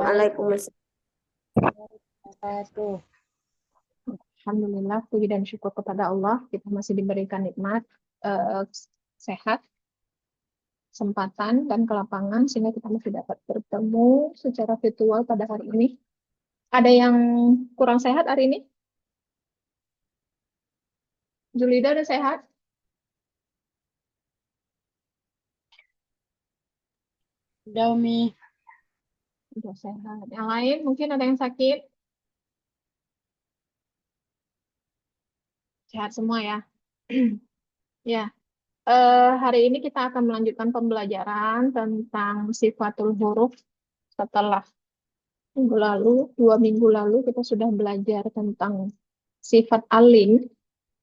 Waalaikumsalam. Wabarakatuh. Alhamdulillah, puji dan syukur kepada Allah, kita masih diberikan nikmat eh, sehat, kesempatan, dan kelapangan sehingga kita masih dapat bertemu secara virtual pada hari ini. Ada yang kurang sehat hari ini? Julida udah sehat? Udah, Umi. Udah sehat. Yang lain mungkin ada yang sakit? Sehat semua ya. Ya, hari ini kita akan melanjutkan pembelajaran tentang sifatul huruf setelah minggu lalu, 2 minggu lalu kita sudah belajar tentang sifat alim.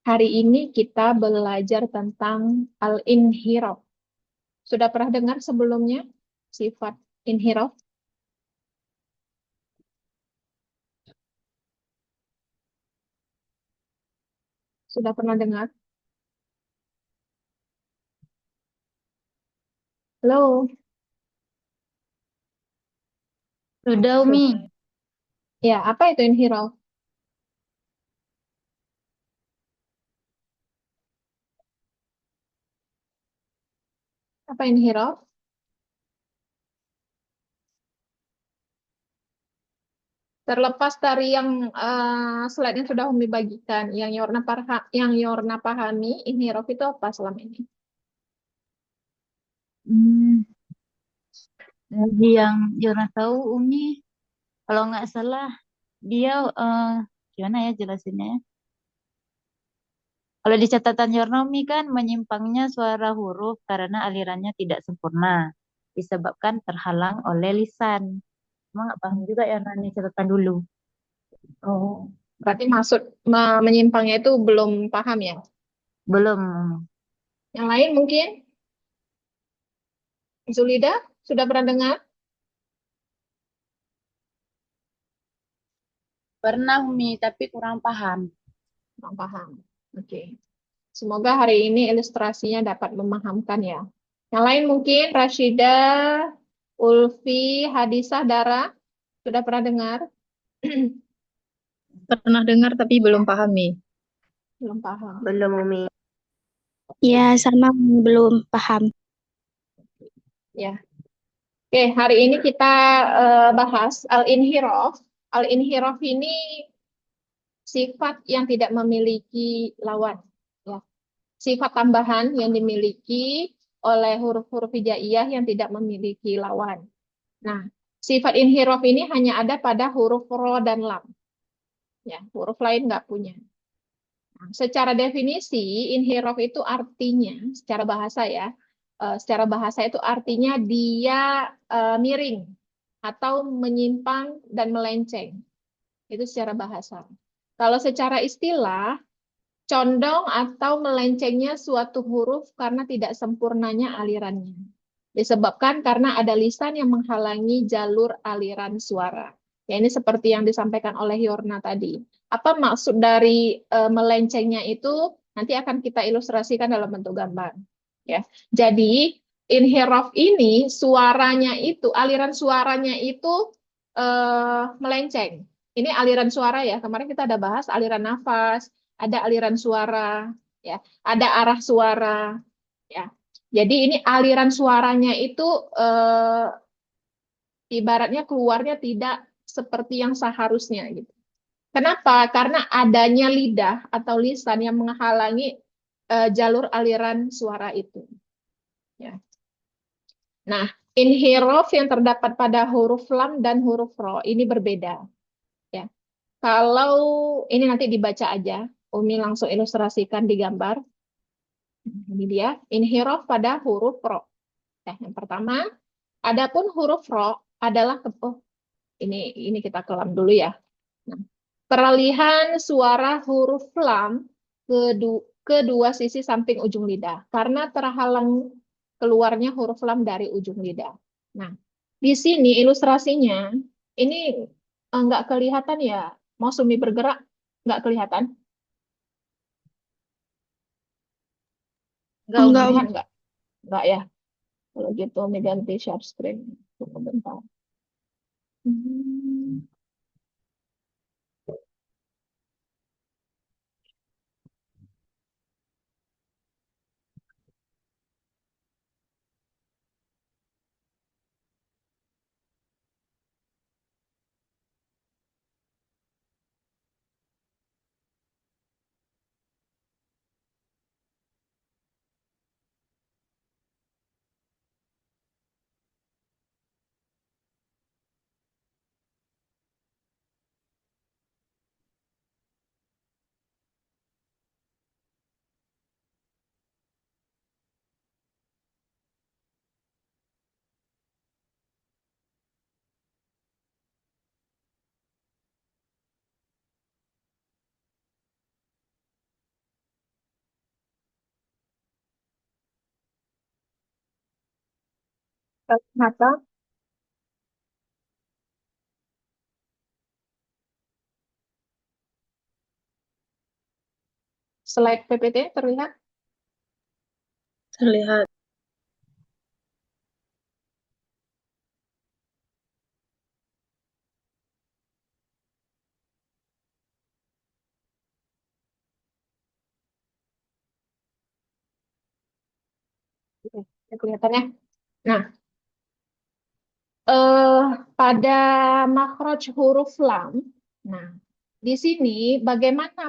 Hari ini kita belajar tentang al-inhiraf. Sudah pernah dengar sebelumnya sifat inhiraf? Sudah pernah dengar? Halo? Sudah, Umi. Ya, apa itu inhiraf? Apa inhiraf? Terlepas dari yang slide yang sudah Umi bagikan, yang Yorna pahami, inhiraf itu apa selama ini? Hmm, dari yang Jona tahu, Umi, kalau nggak salah, dia gimana ya jelasinnya ya? Kalau di catatan Yorna, Umi kan menyimpangnya suara huruf karena alirannya tidak sempurna, disebabkan terhalang oleh lisan. Emang nggak paham juga ya, Yorna, nih catatan dulu. Oh, berarti maksud menyimpangnya itu belum paham ya? Belum, Umi. Yang lain mungkin? Zulida, sudah pernah dengar? Pernah, Umi, tapi kurang paham. Kurang paham. Oke. Semoga hari ini ilustrasinya dapat memahamkan ya. Yang lain mungkin Rashida, Ulfi, Hadisah, Dara, sudah pernah dengar? Pernah dengar tapi belum pahami. Belum paham. Belum, Umi. Ya, sama belum paham. Ya. Oke, hari ini kita bahas al-inhiraf. Al-inhiraf ini sifat yang tidak memiliki lawan. Ya. Sifat tambahan yang dimiliki oleh huruf-huruf hijaiyah yang tidak memiliki lawan. Nah, sifat inhiraf ini hanya ada pada huruf ro dan lam. Ya, huruf lain nggak punya. Nah, secara definisi, inhiraf itu artinya, secara bahasa ya, secara bahasa itu artinya dia miring atau menyimpang dan melenceng. Itu secara bahasa. Kalau secara istilah, condong atau melencengnya suatu huruf karena tidak sempurnanya alirannya. Disebabkan karena ada lisan yang menghalangi jalur aliran suara. Ya, ini seperti yang disampaikan oleh Yorna tadi. Apa maksud dari melencengnya itu? Nanti akan kita ilustrasikan dalam bentuk gambar. Ya, jadi inhiraf ini suaranya itu, aliran suaranya itu melenceng. Ini aliran suara ya. Kemarin kita ada bahas aliran nafas, ada aliran suara, ya, ada arah suara, ya. Jadi ini aliran suaranya itu ibaratnya keluarnya tidak seperti yang seharusnya gitu. Kenapa? Karena adanya lidah atau lisan yang menghalangi jalur aliran suara itu. Ya. Nah, inhiraf yang terdapat pada huruf lam dan huruf ro ini berbeda. Ya. Kalau ini nanti dibaca aja, Umi langsung ilustrasikan di gambar. Ini dia, inhiraf pada huruf ro. Nah, yang pertama, adapun huruf ro adalah ini kita kelam dulu ya. Nah, peralihan suara huruf lam kedua sisi samping ujung lidah karena terhalang keluarnya huruf lam dari ujung lidah. Nah, di sini ilustrasinya ini nggak kelihatan ya. Mau Sumi bergerak nggak kelihatan? Enggak, Kelihatan nggak? Nggak ya. Kalau gitu Umi ganti share screen. Tunggu bentar. Hmm. Mata, slide PPT terlihat. Terlihat. Oke, ya kelihatan ya. Nah, eh, pada makroj huruf lam, nah di sini bagaimana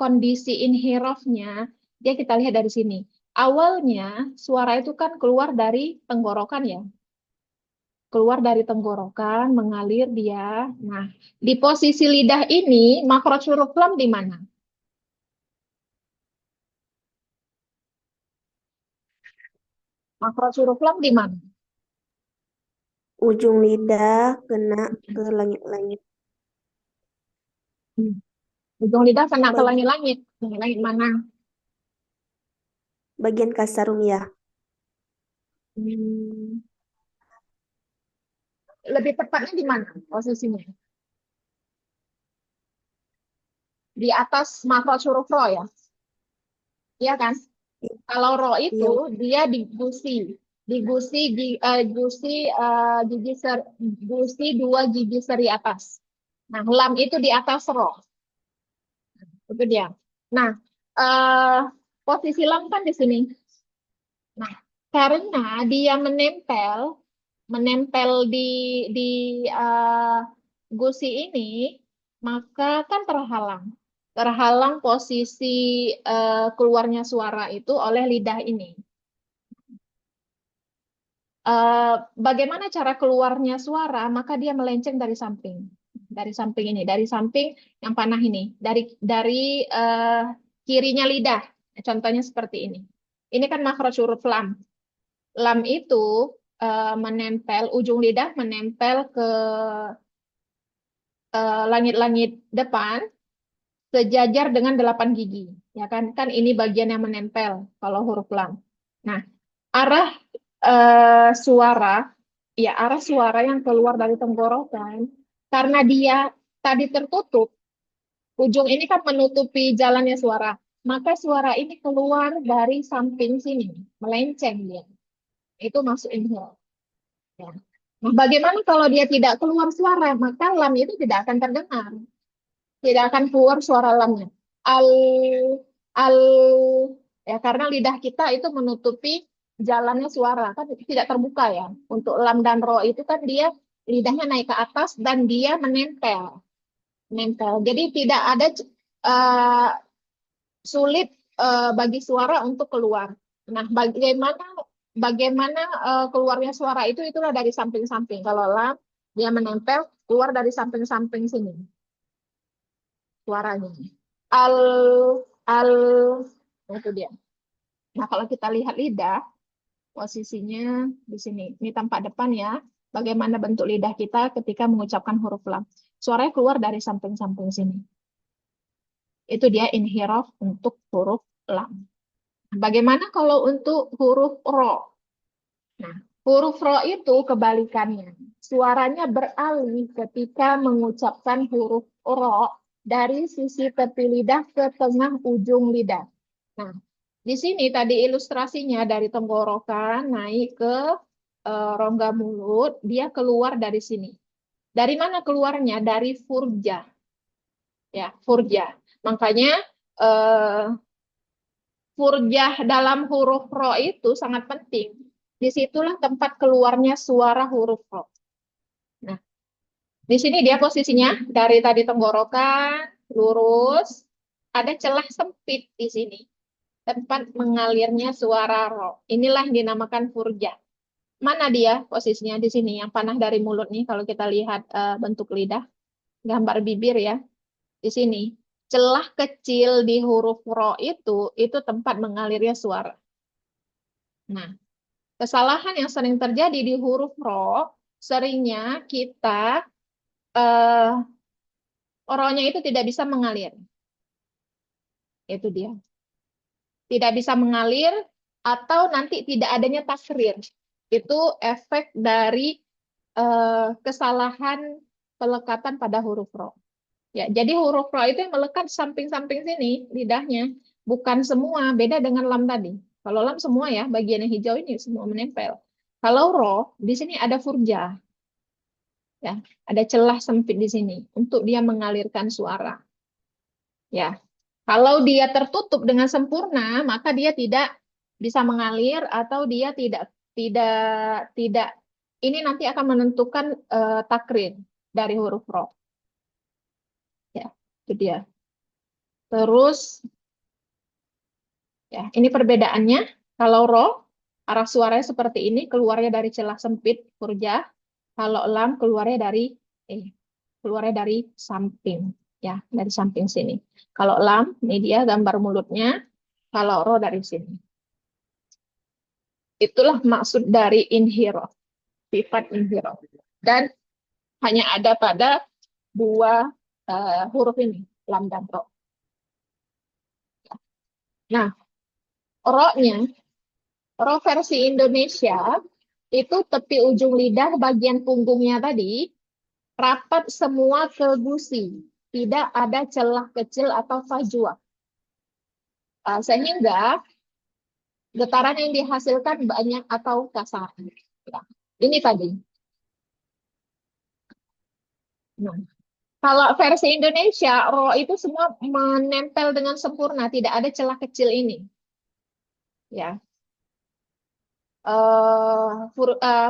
kondisi inhirofnya? Dia kita lihat dari sini. Awalnya suara itu kan keluar dari tenggorokan ya, keluar dari tenggorokan, mengalir dia. Nah, di posisi lidah ini makroj huruf lam di mana? Makroj huruf lam di mana? Ujung lidah kena ke langit-langit. Hmm. Ujung lidah kena ke Bag- langit-langit. Langit mana? bagian kasar ya. Hmm. Lebih tepatnya di mana posisinya? Di atas makroj huruf ro ya, iya kan? Kalau ro itu Iya. dia gusi dua gigi seri atas. Nah, lam itu di atas ro, itu dia. Nah, eh, posisi lam kan di sini. Nah, karena dia menempel menempel di gusi ini, maka kan terhalang posisi keluarnya suara itu oleh lidah ini. Eh, Bagaimana cara keluarnya suara? Maka dia melenceng dari samping ini, dari samping yang panah ini, dari eh, kirinya lidah. Contohnya seperti ini. Ini kan makhraj huruf lam. Lam itu menempel, ujung lidah menempel ke langit-langit depan sejajar dengan 8 gigi. Ya kan? Kan ini bagian yang menempel kalau huruf lam. Nah, arah suara, ya arah suara yang keluar dari tenggorokan, karena dia tadi tertutup, ujung ini kan menutupi jalannya suara, maka suara ini keluar dari samping sini, melenceng dia. Itu masuk inhale. Ya. Nah, bagaimana kalau dia tidak keluar suara, maka lam itu tidak akan terdengar, tidak akan keluar suara lamnya. Al, al, ya karena lidah kita itu menutupi jalannya suara, kan tidak terbuka ya. Untuk lam dan ro itu kan dia lidahnya naik ke atas dan dia menempel. Jadi tidak ada uh, sulit bagi suara untuk keluar. Nah, bagaimana keluarnya suara itu itulah dari samping-samping. Kalau lam dia menempel keluar dari samping-samping sini suaranya. Al al nah, itu dia. Nah, kalau kita lihat lidah posisinya di sini. Ini tampak depan ya. Bagaimana bentuk lidah kita ketika mengucapkan huruf lam. Suaranya keluar dari samping-samping sini. Itu dia inhiraf untuk huruf lam. Bagaimana kalau untuk huruf ro? Nah, huruf ro itu kebalikannya. Suaranya beralih ketika mengucapkan huruf ro dari sisi tepi lidah ke tengah ujung lidah. Nah, di sini tadi ilustrasinya dari tenggorokan naik ke rongga mulut, dia keluar dari sini. Dari mana keluarnya? Dari furja. Ya, furja. Makanya eh, furjah dalam huruf ro itu sangat penting. Disitulah tempat keluarnya suara huruf ro. Nah, di sini dia posisinya dari tadi tenggorokan lurus, ada celah sempit di sini tempat mengalirnya suara ro. Inilah yang dinamakan furja. Mana dia posisinya di sini? Yang panah dari mulut nih kalau kita lihat bentuk lidah, gambar bibir ya. Di sini. Celah kecil di huruf ro itu tempat mengalirnya suara. Nah, kesalahan yang sering terjadi di huruf ro, seringnya kita eh, ro-nya itu tidak bisa mengalir. Itu dia. Tidak bisa mengalir atau nanti tidak adanya takrir. Itu efek dari kesalahan pelekatan pada huruf ro. Ya, jadi huruf ro itu yang melekat samping-samping sini lidahnya, bukan semua. Beda dengan lam tadi. Kalau lam semua ya, bagian yang hijau ini semua menempel. Kalau ro di sini ada furja, ya, ada celah sempit di sini untuk dia mengalirkan suara. Ya, kalau dia tertutup dengan sempurna, maka dia tidak bisa mengalir atau dia tidak tidak ini nanti akan menentukan takrir dari huruf ro. Ya, itu dia. Terus ya, ini perbedaannya. Kalau ro arah suaranya seperti ini, keluarnya dari celah sempit furja. Kalau lam keluarnya dari samping, ya, dari samping sini. Kalau lam, ini dia gambar mulutnya. Kalau ro dari sini. Itulah maksud dari inhiraf, sifat inhiraf. Dan hanya ada pada dua huruf ini, lam dan ro. Nah, ro-nya, ro versi Indonesia, itu tepi ujung lidah bagian punggungnya tadi, rapat semua ke gusi. Tidak ada celah kecil atau fajwa. Sehingga getaran yang dihasilkan banyak atau kasar. Ya. Ini tadi. Nah, kalau versi Indonesia, ro itu semua menempel dengan sempurna, tidak ada celah kecil ini. Ya,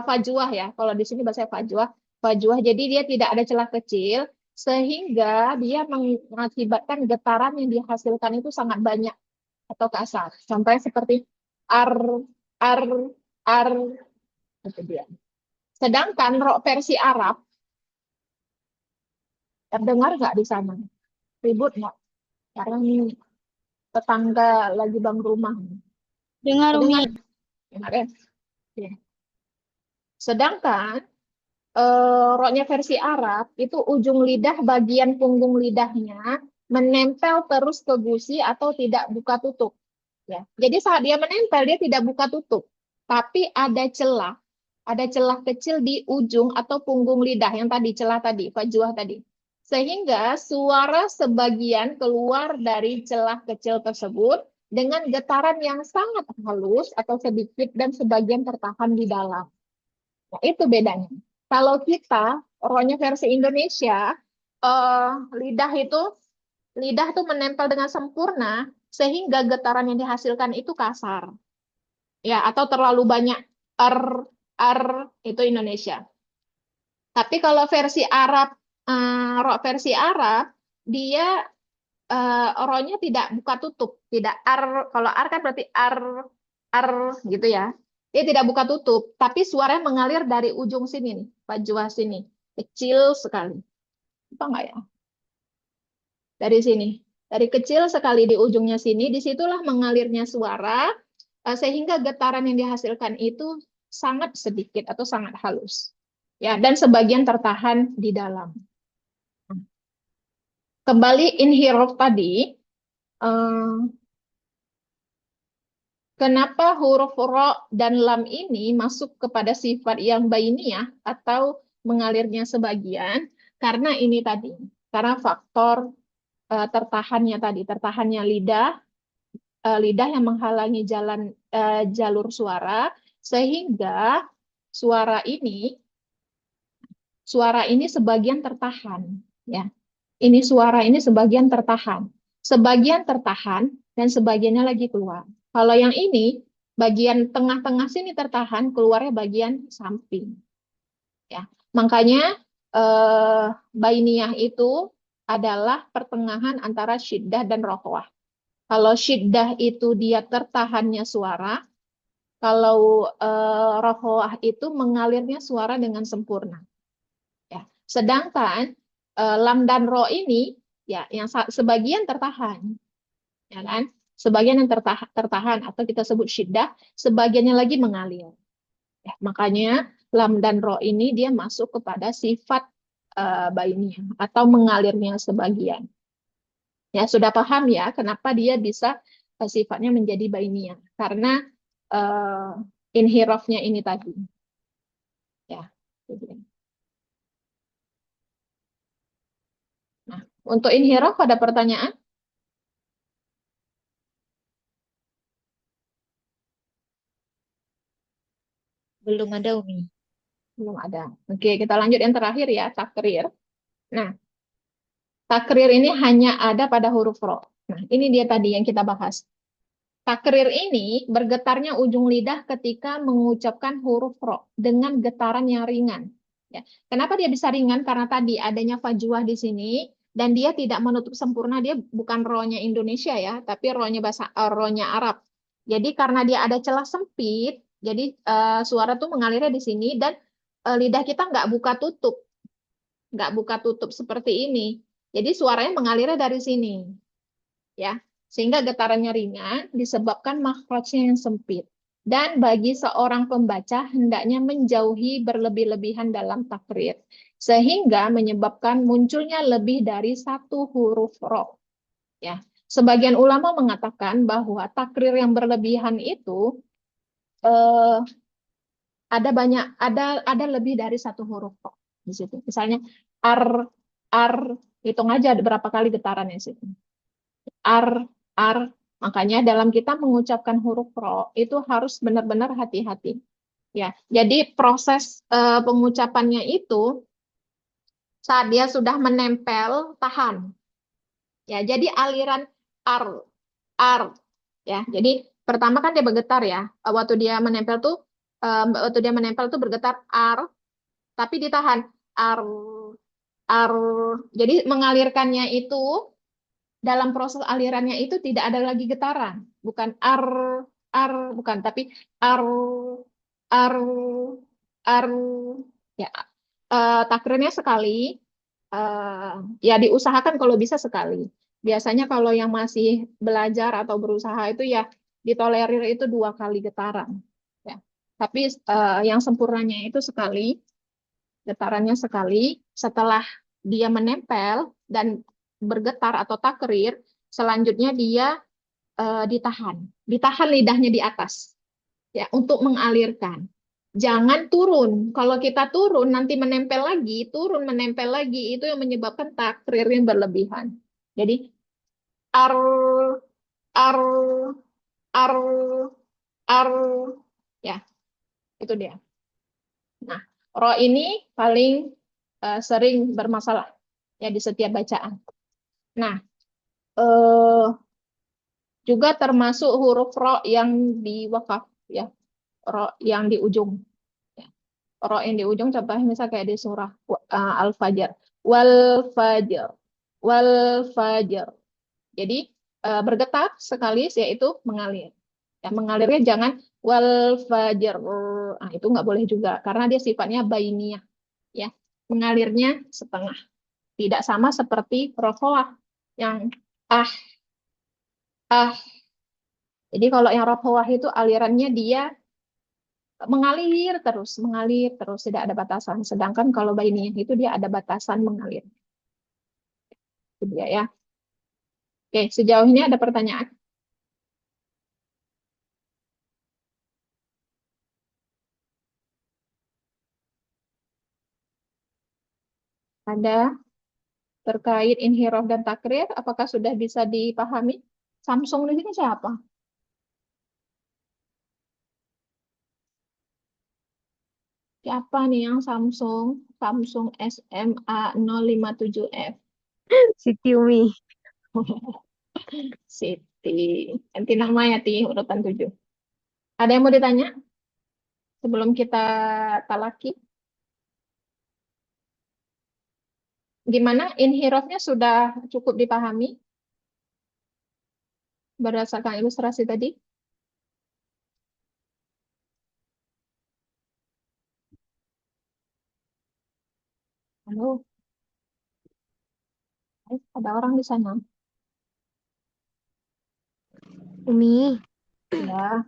fajwah ya. Kalau di sini bahasa fajwah, fajwah. Jadi dia tidak ada celah kecil, sehingga dia mengakibatkan getaran yang dihasilkan itu sangat banyak atau kasar. Sampai seperti ar, ar, ar, itu dia. Sedangkan ro versi Arab, terdengar nggak di sana? Ribut nggak? Karena ini tetangga lagi bangun rumah. Dengar Umi. Terdengar? Dengar ya? Ya. Sedangkan roknya versi Arab itu ujung lidah bagian punggung lidahnya menempel terus ke gusi atau tidak buka tutup. Ya. Jadi saat dia menempel dia tidak buka tutup, tapi ada celah kecil di ujung atau punggung lidah yang tadi celah tadi, fajwah tadi. Sehingga suara sebagian keluar dari celah kecil tersebut dengan getaran yang sangat halus atau sedikit dan sebagian tertahan di dalam. Nah, itu bedanya. Kalau kita, rohnya versi Indonesia, lidah itu menempel dengan sempurna sehingga getaran yang dihasilkan itu kasar. Ya, atau terlalu banyak er er itu Indonesia. Tapi kalau versi Arab, roh versi Arab, dia rohnya tidak buka tutup, tidak ar. Kalau ar kan berarti ar gitu ya. Dia tidak buka tutup, tapi suaranya mengalir dari ujung sini nih, fajwah sini, kecil sekali. Apa enggak ya? Dari sini, dari kecil sekali di ujungnya sini, disitulah mengalirnya suara, sehingga getaran yang dihasilkan itu sangat sedikit atau sangat halus. Ya, dan sebagian tertahan di dalam. Kembali inhiraf tadi, kenapa huruf ro dan lam ini masuk kepada sifat yang bainiyah atau mengalirnya sebagian? Karena ini tadi, karena faktor tertahannya tadi, tertahannya lidah yang menghalangi jalur suara, sehingga suara ini suara ini sebagian tertahan, ya. Ini suara ini sebagian tertahan. Sebagian tertahan dan sebagiannya lagi keluar. Kalau yang ini bagian tengah-tengah sini tertahan, keluarnya bagian samping, ya. Makanya bainiyah itu adalah pertengahan antara syiddah dan rokhwah. Kalau syiddah itu dia tertahannya suara, kalau rokhwah itu mengalirnya suara dengan sempurna. Ya. Sedangkan lam dan ro ini ya yang sebagian tertahan, ya kan? Sebagian yang tertahan atau kita sebut syiddah, sebagiannya lagi mengalir. Ya, makanya lam dan ro ini dia masuk kepada sifat bainiyah atau mengalirnya sebagian. Ya, sudah paham ya kenapa dia bisa sifatnya menjadi bainiyah. Karena uh, inhirafnya ini tadi. Ya. Nah, untuk inhiraf ada pertanyaan? Belum ada, Umi. Belum ada. Oke, kita lanjut yang terakhir ya, takrir. Nah, takrir ini hanya ada pada huruf ro. Nah, ini dia tadi yang kita bahas. Takrir ini bergetarnya ujung lidah ketika mengucapkan huruf ro dengan getaran yang ringan. Ya. Kenapa dia bisa ringan? Karena tadi adanya fajwah di sini dan dia tidak menutup sempurna. Dia bukan ro-nya Indonesia ya, tapi ro-nya bahasa ro-nya Arab. Jadi karena dia ada celah sempit, jadi suara tuh mengalirnya di sini dan lidah kita nggak buka tutup seperti ini. Jadi suaranya mengalirnya dari sini, ya. Sehingga getarannya ringan disebabkan makhrajnya yang sempit. Dan bagi seorang pembaca hendaknya menjauhi berlebih-lebihan dalam takrir, sehingga menyebabkan munculnya lebih dari satu huruf ro. Ya. Sebagian ulama mengatakan bahwa takrir yang berlebihan itu eh, ada lebih dari satu huruf ro di situ. Misalnya ar ar hitung aja ada berapa kali getarannya di situ. Ar, ar. Makanya dalam kita mengucapkan huruf ro itu harus benar-benar hati-hati. Ya, jadi proses pengucapannya itu saat dia sudah menempel tahan. Ya, jadi aliran ar, ar. Ya, jadi pertama kan dia bergetar ya. Waktu dia menempel tuh bergetar ar, tapi ditahan ar, ar. Jadi mengalirkannya itu dalam proses alirannya itu tidak ada lagi getaran, bukan ar, bukan, tapi ar, ar, ar, ya, takrirnya sekali, ya diusahakan kalau bisa sekali. Biasanya kalau yang masih belajar atau berusaha itu ya ditolerir itu 2 kali getaran, ya. Tapi yang sempurnanya itu sekali, getarannya sekali. Setelah dia menempel dan bergetar atau takrir, selanjutnya dia ditahan lidahnya di atas, ya, untuk mengalirkan. Jangan turun. Kalau kita turun nanti menempel lagi, turun menempel lagi, itu yang menyebabkan takrir yang berlebihan. Jadi ar ar ar ar, ya, itu dia. Nah, ro ini paling sering bermasalah ya di setiap bacaan. Nah, eh, juga termasuk huruf ro yang di wakaf, ya, ro yang di ujung. Ya. Ro yang di ujung contohnya misal kayak di surah Al-Fajr. Wal Fajr. Wal Fajr. Jadi bergetar sekali yaitu mengalir. Ya, mengalirnya jangan wal Fajr. Nah, itu nggak boleh juga karena dia sifatnya bainiyah. Ya, mengalirnya setengah. Tidak sama seperti rokoah yang ah ah. Jadi kalau yang rokoah itu alirannya dia mengalir terus tidak ada batasan. Sedangkan kalau bainiyah itu dia ada batasan mengalir. Itu dia ya. Oke, sejauh ini ada pertanyaan? Ada terkait inhiraf dan takrir, apakah sudah bisa dipahami? Samsung di sini siapa? Siapa nih yang Samsung? Samsung SMA 057F. Siti Umi. Siti. Ganti nama ya, Ti, urutan 7. Ada yang mau ditanya sebelum kita talaki? Gimana? Inhirofnya sudah cukup dipahami berdasarkan ilustrasi tadi? Halo, ada orang di sana. Umi, Ya,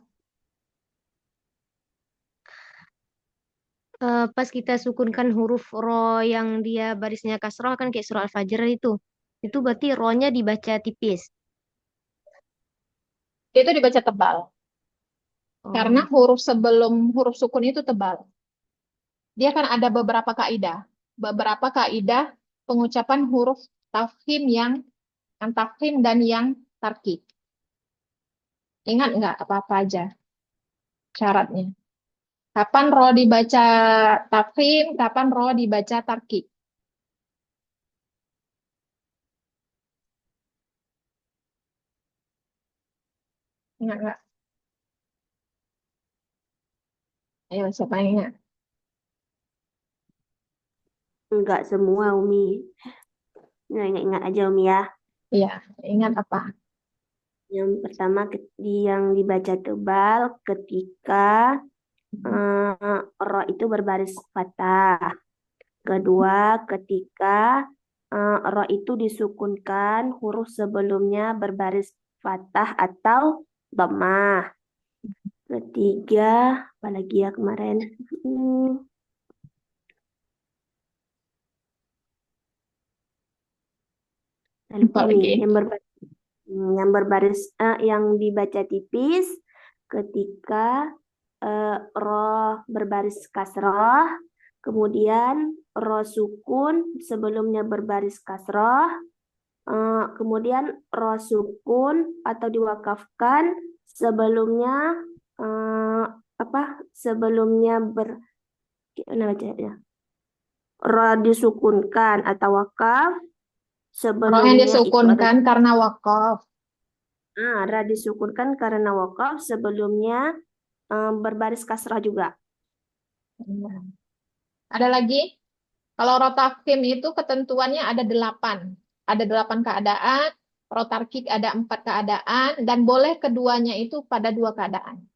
pas kita sukunkan huruf ro yang dia barisnya kasroh kan kayak surah Al-Fajr itu. Itu berarti ro-nya dibaca tipis. itu dibaca tebal. Karena Oh, huruf sebelum huruf sukun itu tebal. Dia kan ada beberapa kaidah. Beberapa kaidah pengucapan huruf tafkhim yang tafkhim dan yang tarkik. Ingat nggak apa-apa aja syaratnya? Kapan ro dibaca tafkhim, kapan ro dibaca tarkik? Ingat nggak? Ayo, siapa yang ingat? enggak semua Umi. Ingat-ingat aja Umi ya. Iya, ingat apa? Yang pertama yang dibaca tebal ketika ro itu berbaris fathah. Kedua, ketika ro itu disukunkan huruf sebelumnya berbaris fathah atau dhammah. Ketiga, apalagi ya kemarin? Hmm, saya lupa Apa nih. lagi? Yang dibaca tipis ketika ro berbaris kasroh, kemudian ro sukun sebelumnya berbaris kasroh, kemudian ro sukun atau diwakafkan sebelumnya apa? Sebelumnya gimana bacanya? Ro disukunkan atau wakaf Ro yang sebelumnya itu ada disukunkan karena wakaf. ra disukunkan karena wakaf sebelumnya berbaris kasrah juga. Iya. Ada lagi? Kalau ro tafkhim itu ketentuannya ada 8. Ada 8 keadaan. Ro tarkik ada 4 keadaan. Dan boleh keduanya itu pada 2 keadaan.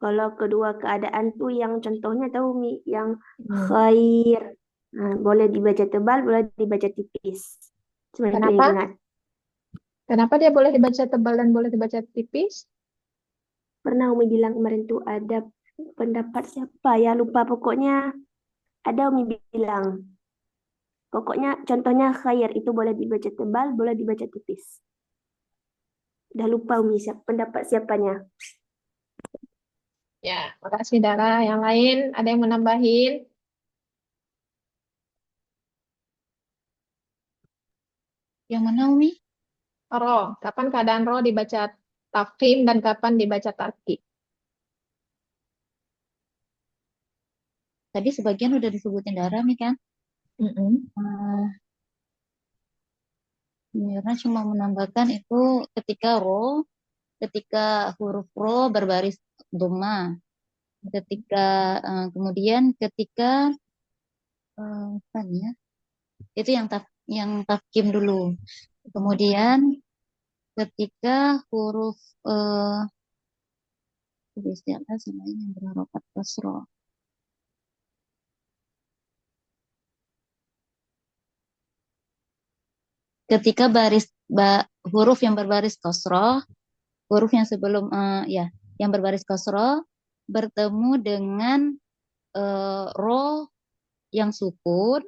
Kalau kedua keadaan tuh yang contohnya tahu Mi, yang Hmm. khair. Nah, boleh dibaca tebal, boleh dibaca tipis. Cuma itu yang Kenapa? ingat. Kenapa dia boleh dibaca tebal dan boleh dibaca tipis? Pernah Umi bilang kemarin tuh ada pendapat siapa ya lupa pokoknya. Ada Umi bilang. Pokoknya contohnya khair itu boleh dibaca tebal, boleh dibaca tipis. Udah lupa Umi pendapat siapanya. Ya, makasih Dara. Yang lain ada yang menambahin? Yang mana Umi? Ro, kapan keadaan ro dibaca tafkhim dan kapan dibaca tarkik? Tadi sebagian udah disebutin Dara nih kan. Mm-mm. Mirna cuma menambahkan itu ketika ketika huruf ro berbaris doma, ketika kemudian ketika apa nih ya? Itu yang tafkim dulu. Kemudian ketika huruf istiadah sama ini yang berharokat kasroh. Ketika huruf yang berbaris kasroh, huruf yang sebelum yang berbaris kasroh bertemu dengan ro yang sukun,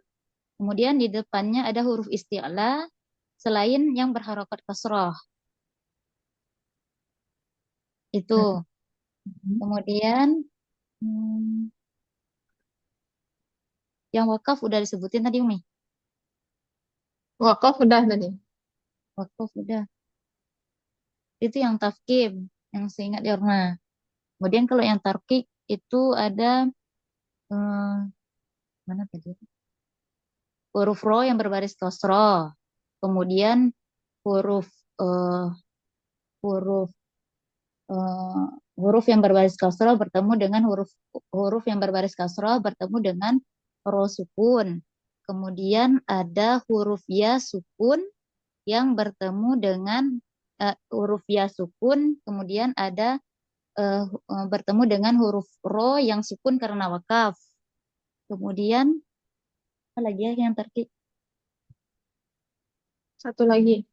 kemudian di depannya ada huruf isti'la selain yang berharokat kasroh. Itu. Kemudian yang wakaf udah disebutin tadi Umi. Wakaf udah tadi. Wakaf udah. Itu yang tafkim, yang seingat Yorna. Kemudian kalau yang tarkik itu ada eh, mana tadi? Huruf ro yang berbaris kosro. Kemudian huruf eh, huruf eh, huruf yang berbaris kasro bertemu dengan huruf huruf yang berbaris kasro bertemu dengan ro sukun. Kemudian ada huruf ya sukun yang bertemu dengan huruf ya sukun. Kemudian ada bertemu dengan huruf ro yang sukun karena wakaf. Kemudian apa lagi ya yang terkik? Satu lagi.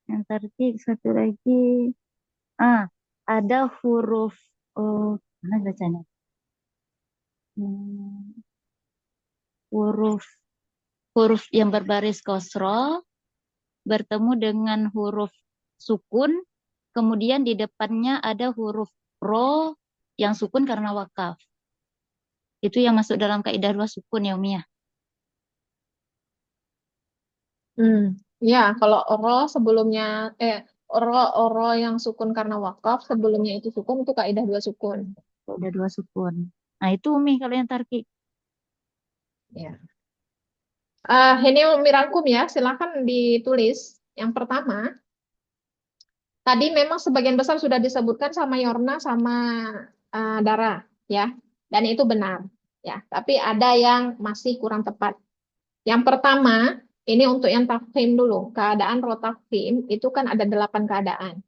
Yang terkik satu lagi. Ada huruf mana bacanya? Hmm, huruf huruf yang berbaris kosro bertemu dengan huruf sukun, kemudian di depannya ada huruf ro yang sukun karena wakaf. Itu yang masuk dalam kaidah dua sukun ya Umi ya. Ya, kalau ro sebelumnya ro yang sukun karena wakaf sebelumnya itu sukun itu kaidah dua sukun. Kaidah dua sukun. Nah itu Umi kalau yang tarkik. Ya. Ini Umi rangkum ya, silakan ditulis. Yang pertama, tadi memang sebagian besar sudah disebutkan sama Yorna sama Dara ya, dan itu benar ya. Tapi ada yang masih kurang tepat. Yang pertama, ini untuk yang takfim dulu. Keadaan ro takfim itu kan ada 8 keadaan.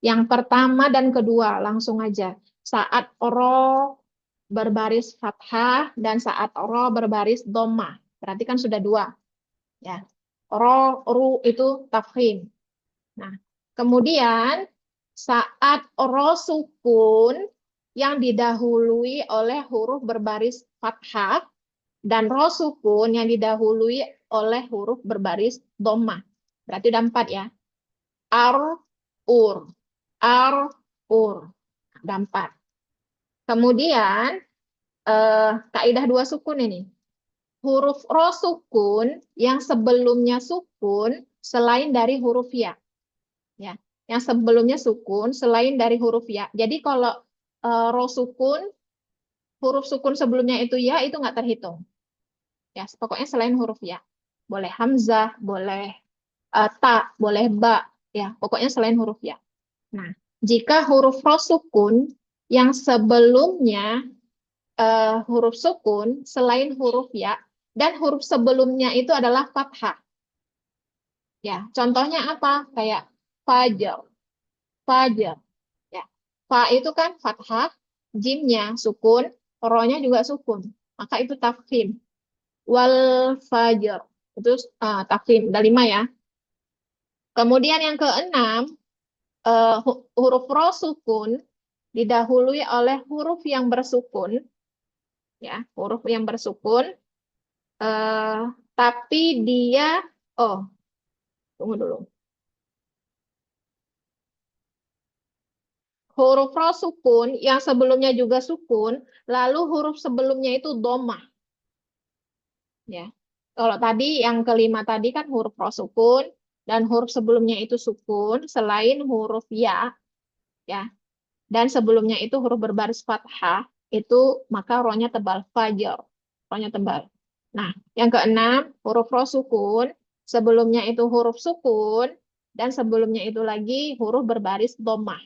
Yang pertama dan kedua langsung aja. Saat ro berbaris fathah dan saat ro berbaris dhammah. Berarti kan sudah 2 ya. Ru itu takfim. Nah, kemudian saat ro sukun yang didahului oleh huruf berbaris fathah dan ro sukun yang didahului oleh huruf berbaris dhammah. Berarti udah 4 ya. Ar, ur, ar, ur. Ada 4. Kemudian kaidah dua sukun ini. Huruf ro sukun yang sebelumnya sukun selain dari huruf ya. Ya, yang sebelumnya sukun selain dari huruf ya. Jadi kalau ro sukun, huruf sukun sebelumnya itu ya, itu nggak terhitung. Ya, pokoknya selain huruf ya. Boleh hamzah, boleh ta, boleh ba, ya, pokoknya selain huruf ya. Nah, jika huruf ro sukun yang sebelumnya huruf sukun selain huruf ya dan huruf sebelumnya itu adalah fathah. Ya, contohnya apa? Kayak fajar, fajar. Ya, fa itu kan fathah, jimnya sukun, ro-nya juga sukun. Maka itu takfim. Wal fajar. Itu takfim. Ada 5 ya. Kemudian yang keenam, huruf ro sukun didahului oleh huruf yang bersukun. Ya, huruf yang bersukun. Tapi dia, tunggu dulu. Huruf ro sukun yang sebelumnya juga sukun, lalu huruf sebelumnya itu dhammah. Ya. Kalau tadi yang kelima tadi kan huruf ro sukun dan huruf sebelumnya itu sukun selain huruf ya, ya. Dan sebelumnya itu huruf berbaris fathah, itu maka ro-nya tebal fajar. Ro-nya tebal. Nah, yang keenam huruf ro sukun, sebelumnya itu huruf sukun dan sebelumnya itu lagi huruf berbaris dhammah.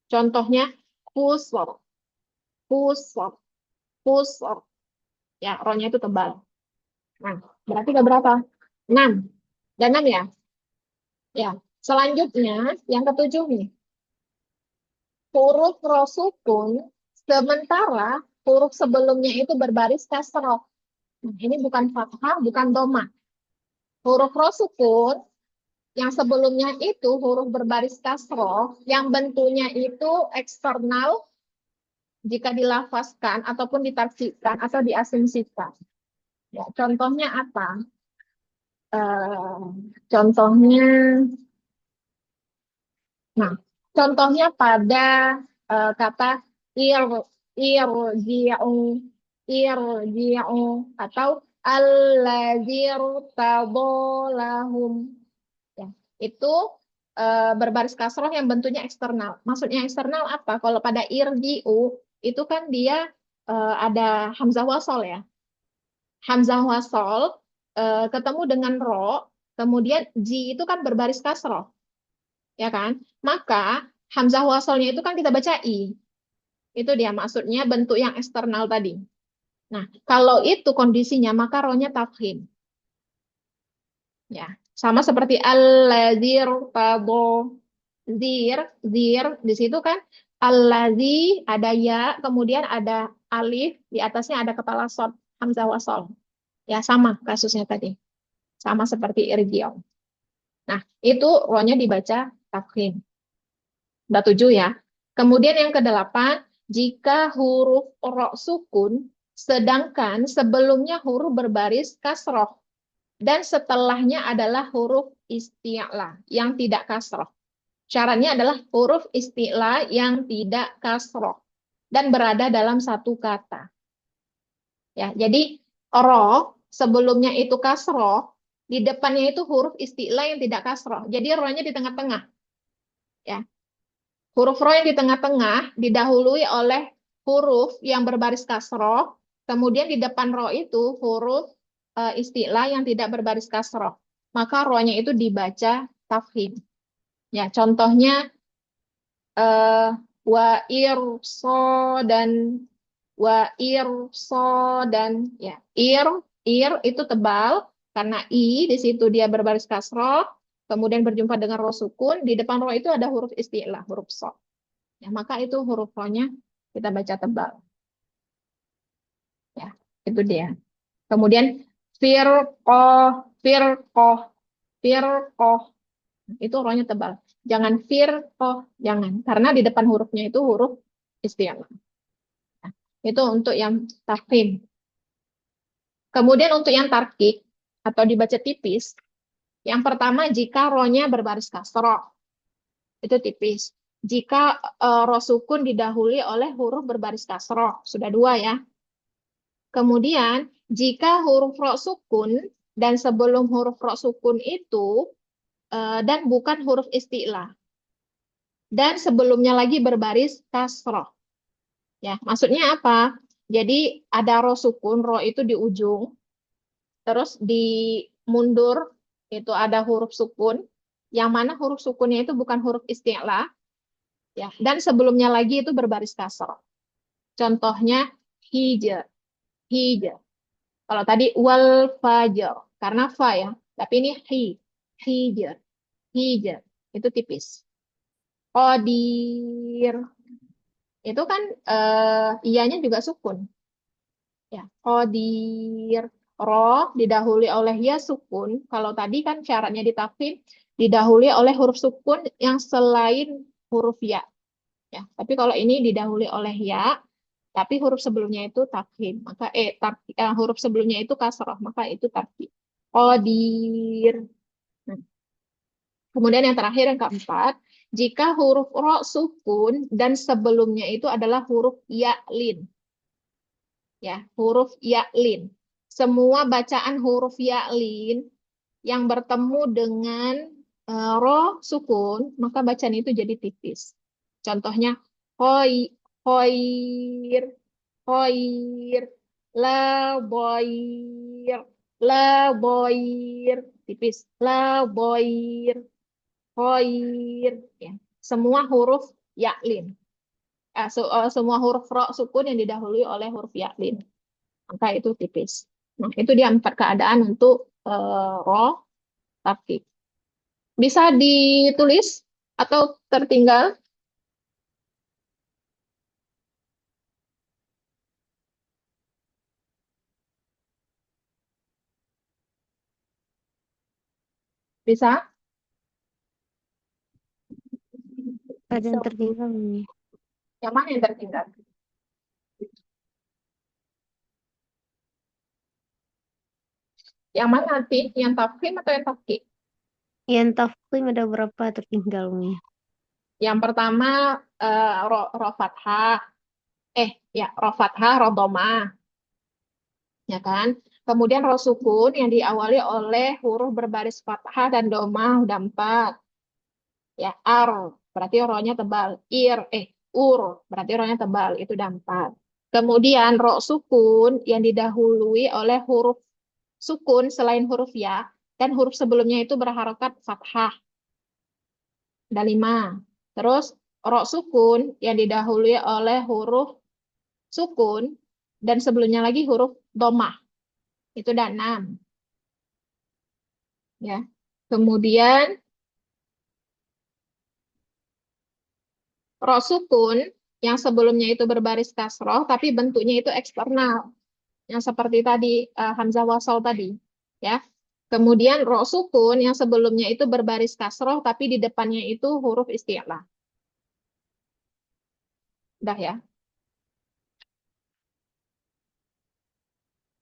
Contohnya kusor, kusor, kusor. Ya, ro-nya itu tebal. Nah, berarti udah berapa? 6. Dan 6 ya? Ya. Selanjutnya, yang ketujuh nih. Huruf ro sukun, sementara huruf sebelumnya itu berbaris kasroh. Nah, ini bukan fathah, bukan doma. Huruf ro sukun, yang sebelumnya itu huruf berbaris kasroh, yang bentuknya itu eksternal, jika dilafazkan ataupun ditarkibkan atau diasumsikan. Ya, contohnya apa? Contohnya, nah, contohnya pada kata ir, irji'u, irji'u, atau alladzir tadolahum. Ya, itu berbaris kasroh yang bentuknya eksternal. Maksudnya eksternal apa? Kalau pada irji'u, itu kan dia ada hamzah wasol ya. Hamzah wasol ketemu dengan ro, kemudian ji itu kan berbaris kasroh, ya kan? Maka hamzah wasolnya itu kan kita baca i. Itu dia maksudnya bentuk yang eksternal tadi. Nah, kalau itu kondisinya maka ro-nya tafkhim. Ya, sama seperti alladzir tabo. Zir di situ kan alladzi ada ya, kemudian ada alif, di atasnya ada kepala shad hamzah wasol. Ya, sama kasusnya tadi. Sama seperti irji'u. Nah, itu ro-nya dibaca tafkhim. Udah 7 ya. Kemudian yang kedelapan, jika huruf ro sukun, sedangkan sebelumnya huruf berbaris kasroh, dan setelahnya adalah huruf isti'la yang tidak kasroh. Syaratnya adalah huruf isti'la yang tidak kasroh dan berada dalam satu kata. Ya, jadi ro sebelumnya itu kasroh, di depannya itu huruf isti'la yang tidak kasroh. Jadi ro-nya di tengah-tengah. Ya, huruf ro yang di tengah-tengah didahului oleh huruf yang berbaris kasroh, kemudian di depan ro itu huruf isti'la yang tidak berbaris kasroh. Maka ro-nya itu dibaca tafkhim. Ya, contohnya wa irso dan wa irso dan ya ir itu tebal karena i di situ dia berbaris kasroh, kemudian berjumpa dengan ro sukun, di depan ro itu ada huruf isti'lah, huruf so. Ya, maka itu huruf ro-nya kita baca tebal. Ya, itu dia. Kemudian firqoh, firqoh, firqoh. Itu ro-nya tebal. Jangan firqoh, jangan. Karena di depan hurufnya itu huruf isti'lah. Nah, itu untuk yang tafkhim. Kemudian untuk yang tarkik atau dibaca tipis, yang pertama jika ro-nya berbaris kasroh, itu tipis. Jika ro sukun didahului oleh huruf berbaris kasroh, sudah 2 ya. Kemudian jika huruf ro sukun dan sebelum huruf ro sukun itu dan bukan huruf isti'lah. Dan sebelumnya lagi berbaris kasroh. Ya, maksudnya apa? Jadi ada ro sukun, ro itu di ujung, terus di mundur itu ada huruf sukun, yang mana huruf sukunnya itu bukan huruf isti'lah, ya. Dan sebelumnya lagi itu berbaris kasroh. Contohnya hijr, hijr. Kalau tadi wal fajr, karena fa ya, tapi ini hijr, hijr. Itu tipis. Qadir, itu kan iyanya juga sukun. Ya, qadir. Roh didahului oleh ya sukun. Kalau tadi kan syaratnya di tafkhim didahului oleh huruf sukun yang selain huruf ya. Ya, tapi kalau ini didahului oleh ya, tapi huruf sebelumnya itu tafkhim. Maka huruf sebelumnya itu kasroh, maka itu tafkhim. Qadir. Nah, kemudian yang terakhir yang keempat, jika huruf ro sukun dan sebelumnya itu adalah huruf ya-lin. Ya, huruf ya-lin. Semua bacaan huruf ya-lin yang bertemu dengan ro sukun, maka bacaan itu jadi tipis. Contohnya khoir, khoir, la boir, la boir, tipis, la boir, khoir, ya. Semua huruf ya-lin. Semua huruf ro sukun yang didahului oleh huruf ya-lin. Maka itu tipis. Nah, itu dia 4 keadaan untuk ro tarkik. Bisa ditulis atau tertinggal? Bisa? Ada yang tertinggal nih. Yang mana yang tertinggal? Yang mana nanti? Yang tafkhim atau yang tafkik? Yang tafkhim ada berapa tertinggal nih? Yang pertama ro fathah. Ro fathah, ro dhamah. Ya kan? Kemudian ro sukun yang diawali oleh huruf berbaris fathah dan dhamah udah 4. Ya, ar berarti ro-nya tebal. berarti ronya tebal, itu udah 4. Kemudian ro sukun yang didahului oleh huruf sukun selain huruf ya, dan huruf sebelumnya itu berharokat fathah, ada 5. Terus ro sukun yang didahului oleh huruf sukun dan sebelumnya lagi huruf domah, itu ada 6. Ya. Kemudian ro sukun yang sebelumnya itu berbaris kasroh tapi bentuknya itu eksternal, yang seperti tadi hamzah wasal tadi, ya. Kemudian ro sukun yang sebelumnya itu berbaris kasroh tapi di depannya itu huruf isti'la. Udah ya.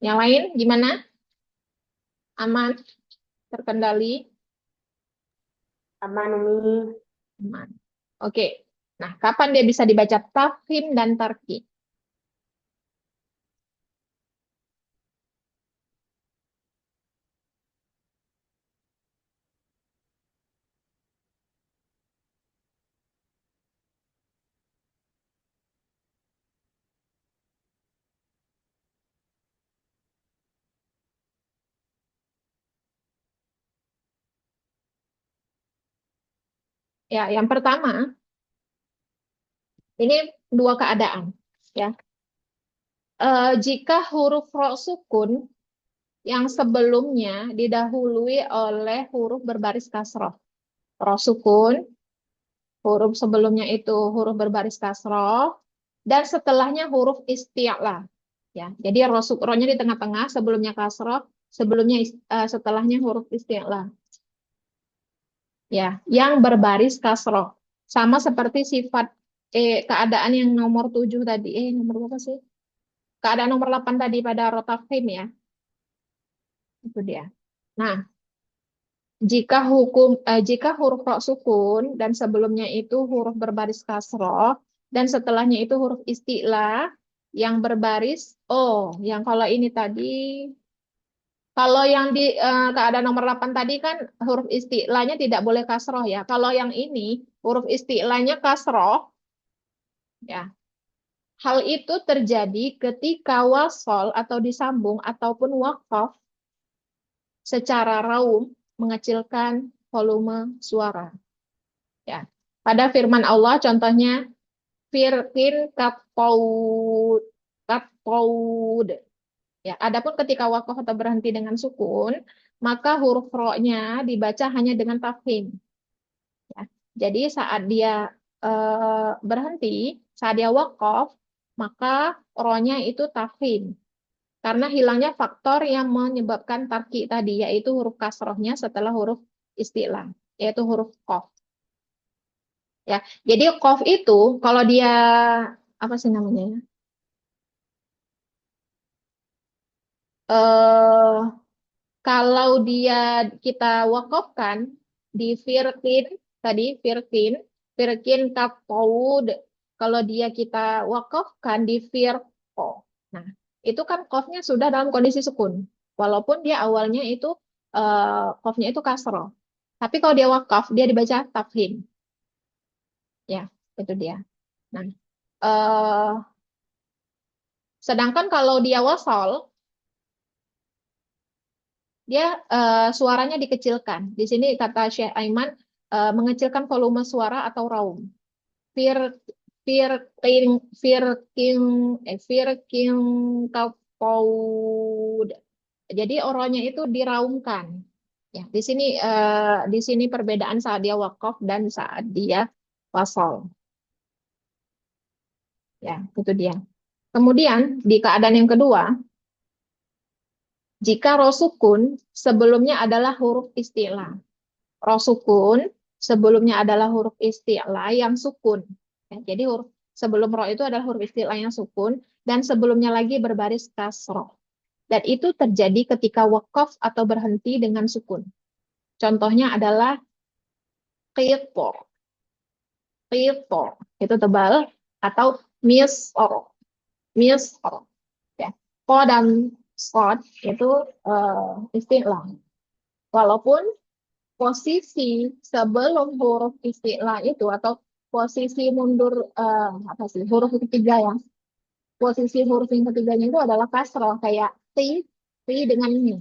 Yang lain gimana? Aman? Terkendali? Aman, Umi. Aman. Oke. Nah, kapan dia bisa dibaca tafhim dan tarki? Ya, yang pertama, ini dua keadaan, ya. Jika huruf ro sukun yang sebelumnya didahului oleh huruf berbaris kasroh. Ro sukun, huruf sebelumnya itu huruf berbaris kasroh, dan setelahnya huruf isti'la. Ya, jadi ro-nya di tengah-tengah, sebelumnya kasroh, setelahnya huruf isti'la. Ya, yang berbaris kasroh. Sama seperti sifat keadaan yang nomor 7 tadi. Nomor berapa sih? Keadaan nomor 8 tadi pada rotafim ya. Itu dia. Nah, jika huruf ro sukun dan sebelumnya itu huruf berbaris kasroh dan setelahnya itu huruf isti'la yang berbaris yang kalau ini tadi, kalau yang di keadaan nomor 8 tadi kan huruf isti'lanya tidak boleh kasroh ya. Kalau yang ini huruf isti'lanya kasroh ya. Hal itu terjadi ketika wasol atau disambung ataupun waqaf secara raum mengecilkan volume suara. Ya. Pada firman Allah contohnya firqin kapaud. Ya, adapun ketika waqaf atau berhenti dengan sukun, maka huruf ro-nya dibaca hanya dengan tafkhim. Ya. Jadi saat dia berhenti, saat dia waqaf, maka ro-nya itu tafkhim. Karena hilangnya faktor yang menyebabkan tarki tadi, yaitu huruf kasrohnya setelah huruf isti'la, yaitu huruf qaf. Ya, jadi qaf itu kalau dia apa sih namanya ya? Eh kalau dia kita wakafkan di firqin tadi firqin kapaud. Kalau dia kita wakafkan di firqo. Nah, itu kan qafnya sudah dalam kondisi sukun. Walaupun dia awalnya itu qafnya itu kasroh. Tapi kalau dia wakaf, dia dibaca tafhim. Ya, itu dia. Nah, eh, sedangkan kalau dia wasal, dia suaranya dikecilkan. Di sini kata Syekh Aiman mengecilkan volume suara atau raum. Fir firking firking firking kapaud. Jadi oronya itu diraumkan. Ya, di sini perbedaan saat dia wakaf dan saat dia wasol. Ya, itu dia. Kemudian di keadaan yang kedua, jika ro sukun sebelumnya adalah huruf isti'la. Ro sukun sebelumnya adalah huruf isti'la yang sukun. Ya, jadi huruf sebelum ro itu adalah huruf isti'la yang sukun dan sebelumnya lagi berbaris kasroh. Dan itu terjadi ketika wakaf atau berhenti dengan sukun. Contohnya adalah qitor. Qitor itu tebal atau misor. Misor. Ya. Ko dan sod itu isti'la. Walaupun posisi sebelum huruf isti'la itu atau posisi mundur apa sih huruf ketiga ya. Posisi huruf yang ketiganya itu adalah kasroh kayak ti dengan ini.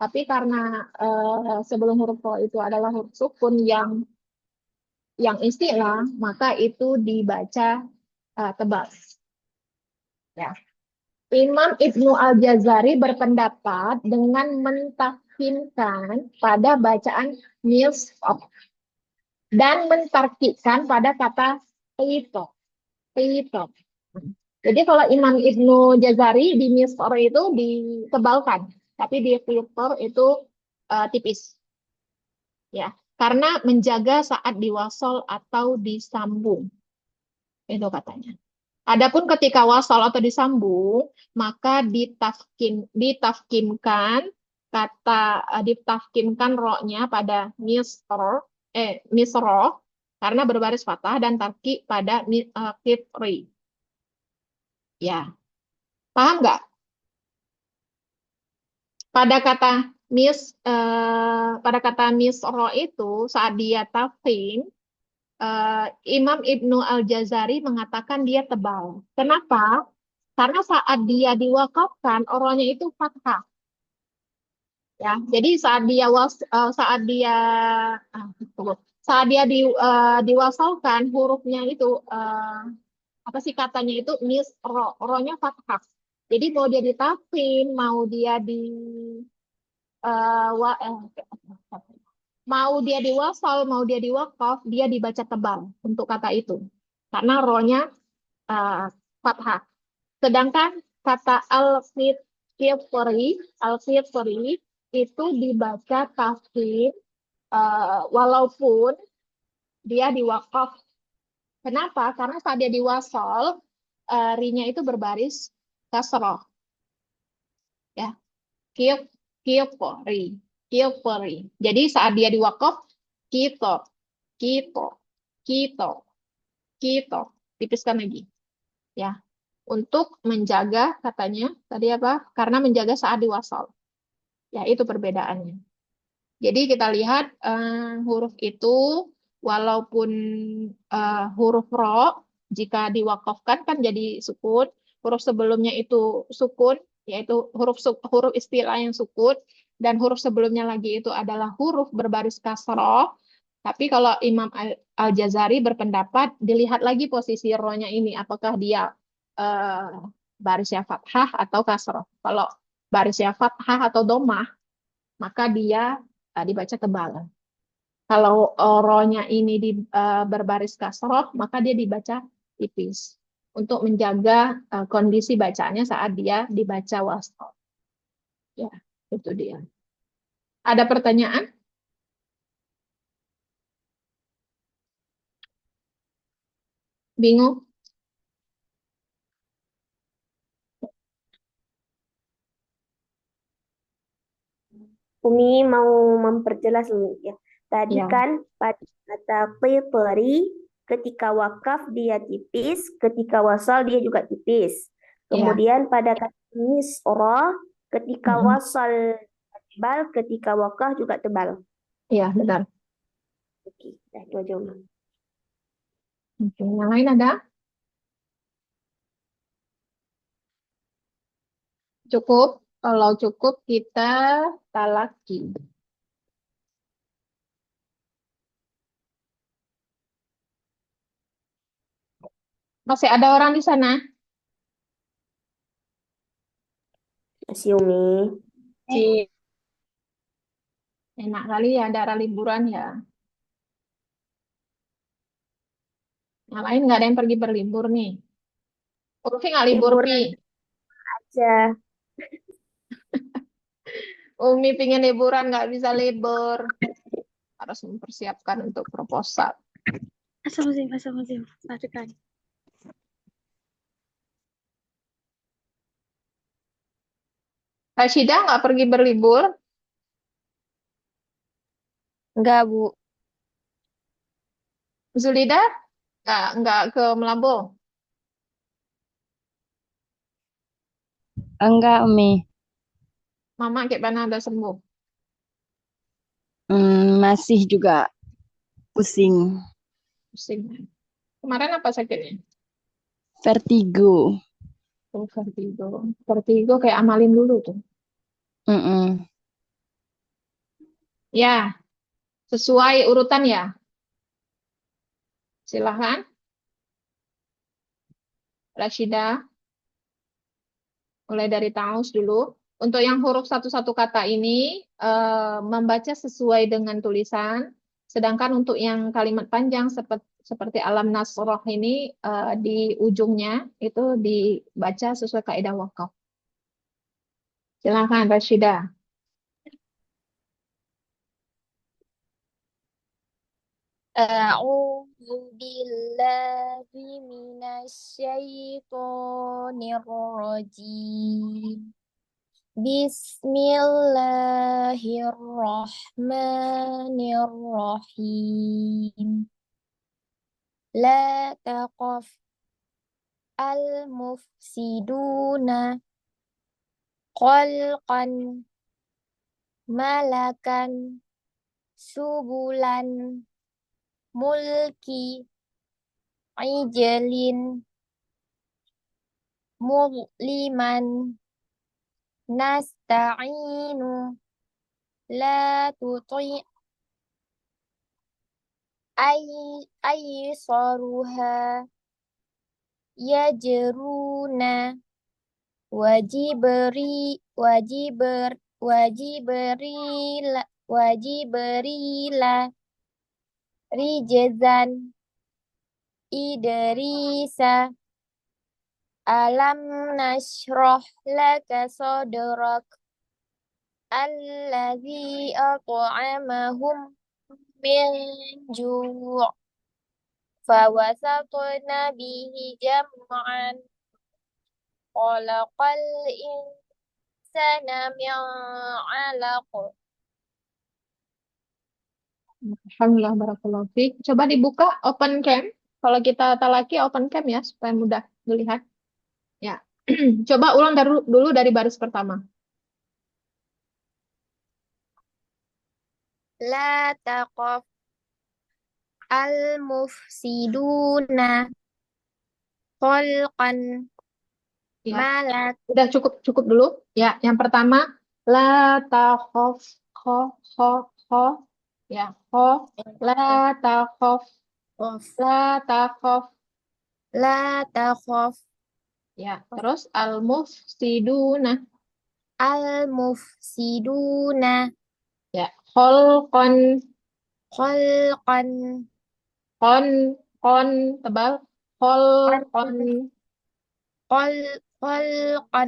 Tapi karena sebelum huruf ro itu adalah huruf sukun yang istilah, maka itu dibaca tebal. Ya. Imam Ibnu Al-Jazari berpendapat dengan mentafkinkan pada bacaan milsop dan mentarkikan pada kata pito. Pito. Jadi kalau Imam Ibnu Jazari di milsop itu ditebalkan, tapi di pito itu tipis. Ya, karena menjaga saat diwasol atau disambung. Itu katanya. Adapun ketika wasal atau disambung, maka ditafkinkan ro-nya pada misro karena berbaris fathah dan tarki pada kitri. Ya, paham nggak? Pada kata misro itu saat dia tafkin, Imam Ibnu Al-Jazari mengatakan dia tebal. Kenapa? Karena saat dia diwakafkan, orangnya itu fathah. Ya, jadi saat dia diwasalkan hurufnya itu apa sih katanya itu ronya fathah. Jadi mau dia ditafin, eh, wa- eh, mau dia diwasal, mau dia diwakaf, dia dibaca tebal untuk kata itu. Karena ronya uh, fathah. Sedangkan kata al-fitri itu dibaca tafsir walaupun dia diwakaf. Kenapa? Karena saat dia diwasal, rinya itu berbaris kasroh. Ya, kiyok, kiyopori, kiyopori. Jadi saat dia diwakaf, kito, kito, kito, kito. Tipiskan lagi. Ya, untuk menjaga katanya tadi apa? Karena menjaga saat diwasal. Ya, itu perbedaannya. Jadi kita lihat huruf itu walaupun huruf ro jika diwakafkan kan jadi sukun, huruf sebelumnya itu sukun yaitu huruf istilah yang sukun dan huruf sebelumnya lagi itu adalah huruf berbaris kasroh. Tapi kalau Imam Al-Jazari berpendapat dilihat lagi posisi ro-nya ini apakah dia eh, barisnya fathah atau kasroh. Kalau barisnya fathah atau domah maka dia dibaca tebal. Kalau ro-nya ini berbaris kasroh, maka dia dibaca tipis untuk menjaga kondisi bacaannya saat dia dibaca wasal. Ya, itu dia. Ada pertanyaan? Bingung? Umi mau memperjelas Umi ya. Tadi Ya, kan pada kata qitri ketika wakaf dia tipis, ketika wasal dia juga tipis. ya. Kemudian pada kata misra ketika Mm-mm. wasal tebal, ketika wakaf juga tebal. Ya, benar. Oke, dah itu aja Umi. Oke, yang lain ada? Cukup? Kalau cukup kita talaki. Masih ada orang di sana? Masih Umi. Si enak kali ya daerah liburan ya. Yang lain nggak ada yang pergi berlibur nih. Urfi nggak libur, Pi. Liburan aja. Umi pingin liburan nggak bisa libur. Harus mempersiapkan untuk proposal. Astagfirullahaladzim. Sadarkan. Rashida nggak pergi berlibur? Enggak, Bu. Zulida nggak ke Melambung? Enggak, Umi. Mama kayak mana udah sembuh? Masih juga pusing. Pusing. Kemarin apa sakitnya? Vertigo. Oh, vertigo. Vertigo kayak amalin dulu tuh. Mm-mm. Ya, sesuai urutan ya. Silahkan, Rashida. Mulai dari Taus dulu. Untuk yang huruf satu-satu kata ini membaca sesuai dengan tulisan. Sedangkan untuk yang kalimat panjang seperti Alam Nasroh ini di ujungnya itu dibaca sesuai kaidah wakaf. Silakan Rashida. أعوذ بالله من الشيطان الرجيم بسم الله الرحمن الرحيم لا تقف المفسدون خلقا ملكا سبلا ملك عجل مظلما نستعين لا تطع أيسرها يجرون وجبريل رجزا إدريس ألم نشرح لك صدرك الذي أطعمهم من جوع فوسطن به جمعا خلق الإنسان من علق. Alhamdulillah, barakallahu fiik. Coba dibuka open cam. Kalau kita talaki open cam ya, supaya mudah dilihat. Ya. Coba ulang dulu dari baris pertama. لا تقف المفسدون خلقا Ya. ملك Udah cukup dulu. Ya, yang pertama la takhaf kho. Ya, kho la takhaf la takhaf. لا تخف Ya, terus al mufsiduna. المفسدون Ya, kholqan خلقا kon kon tebal kholqan خلقا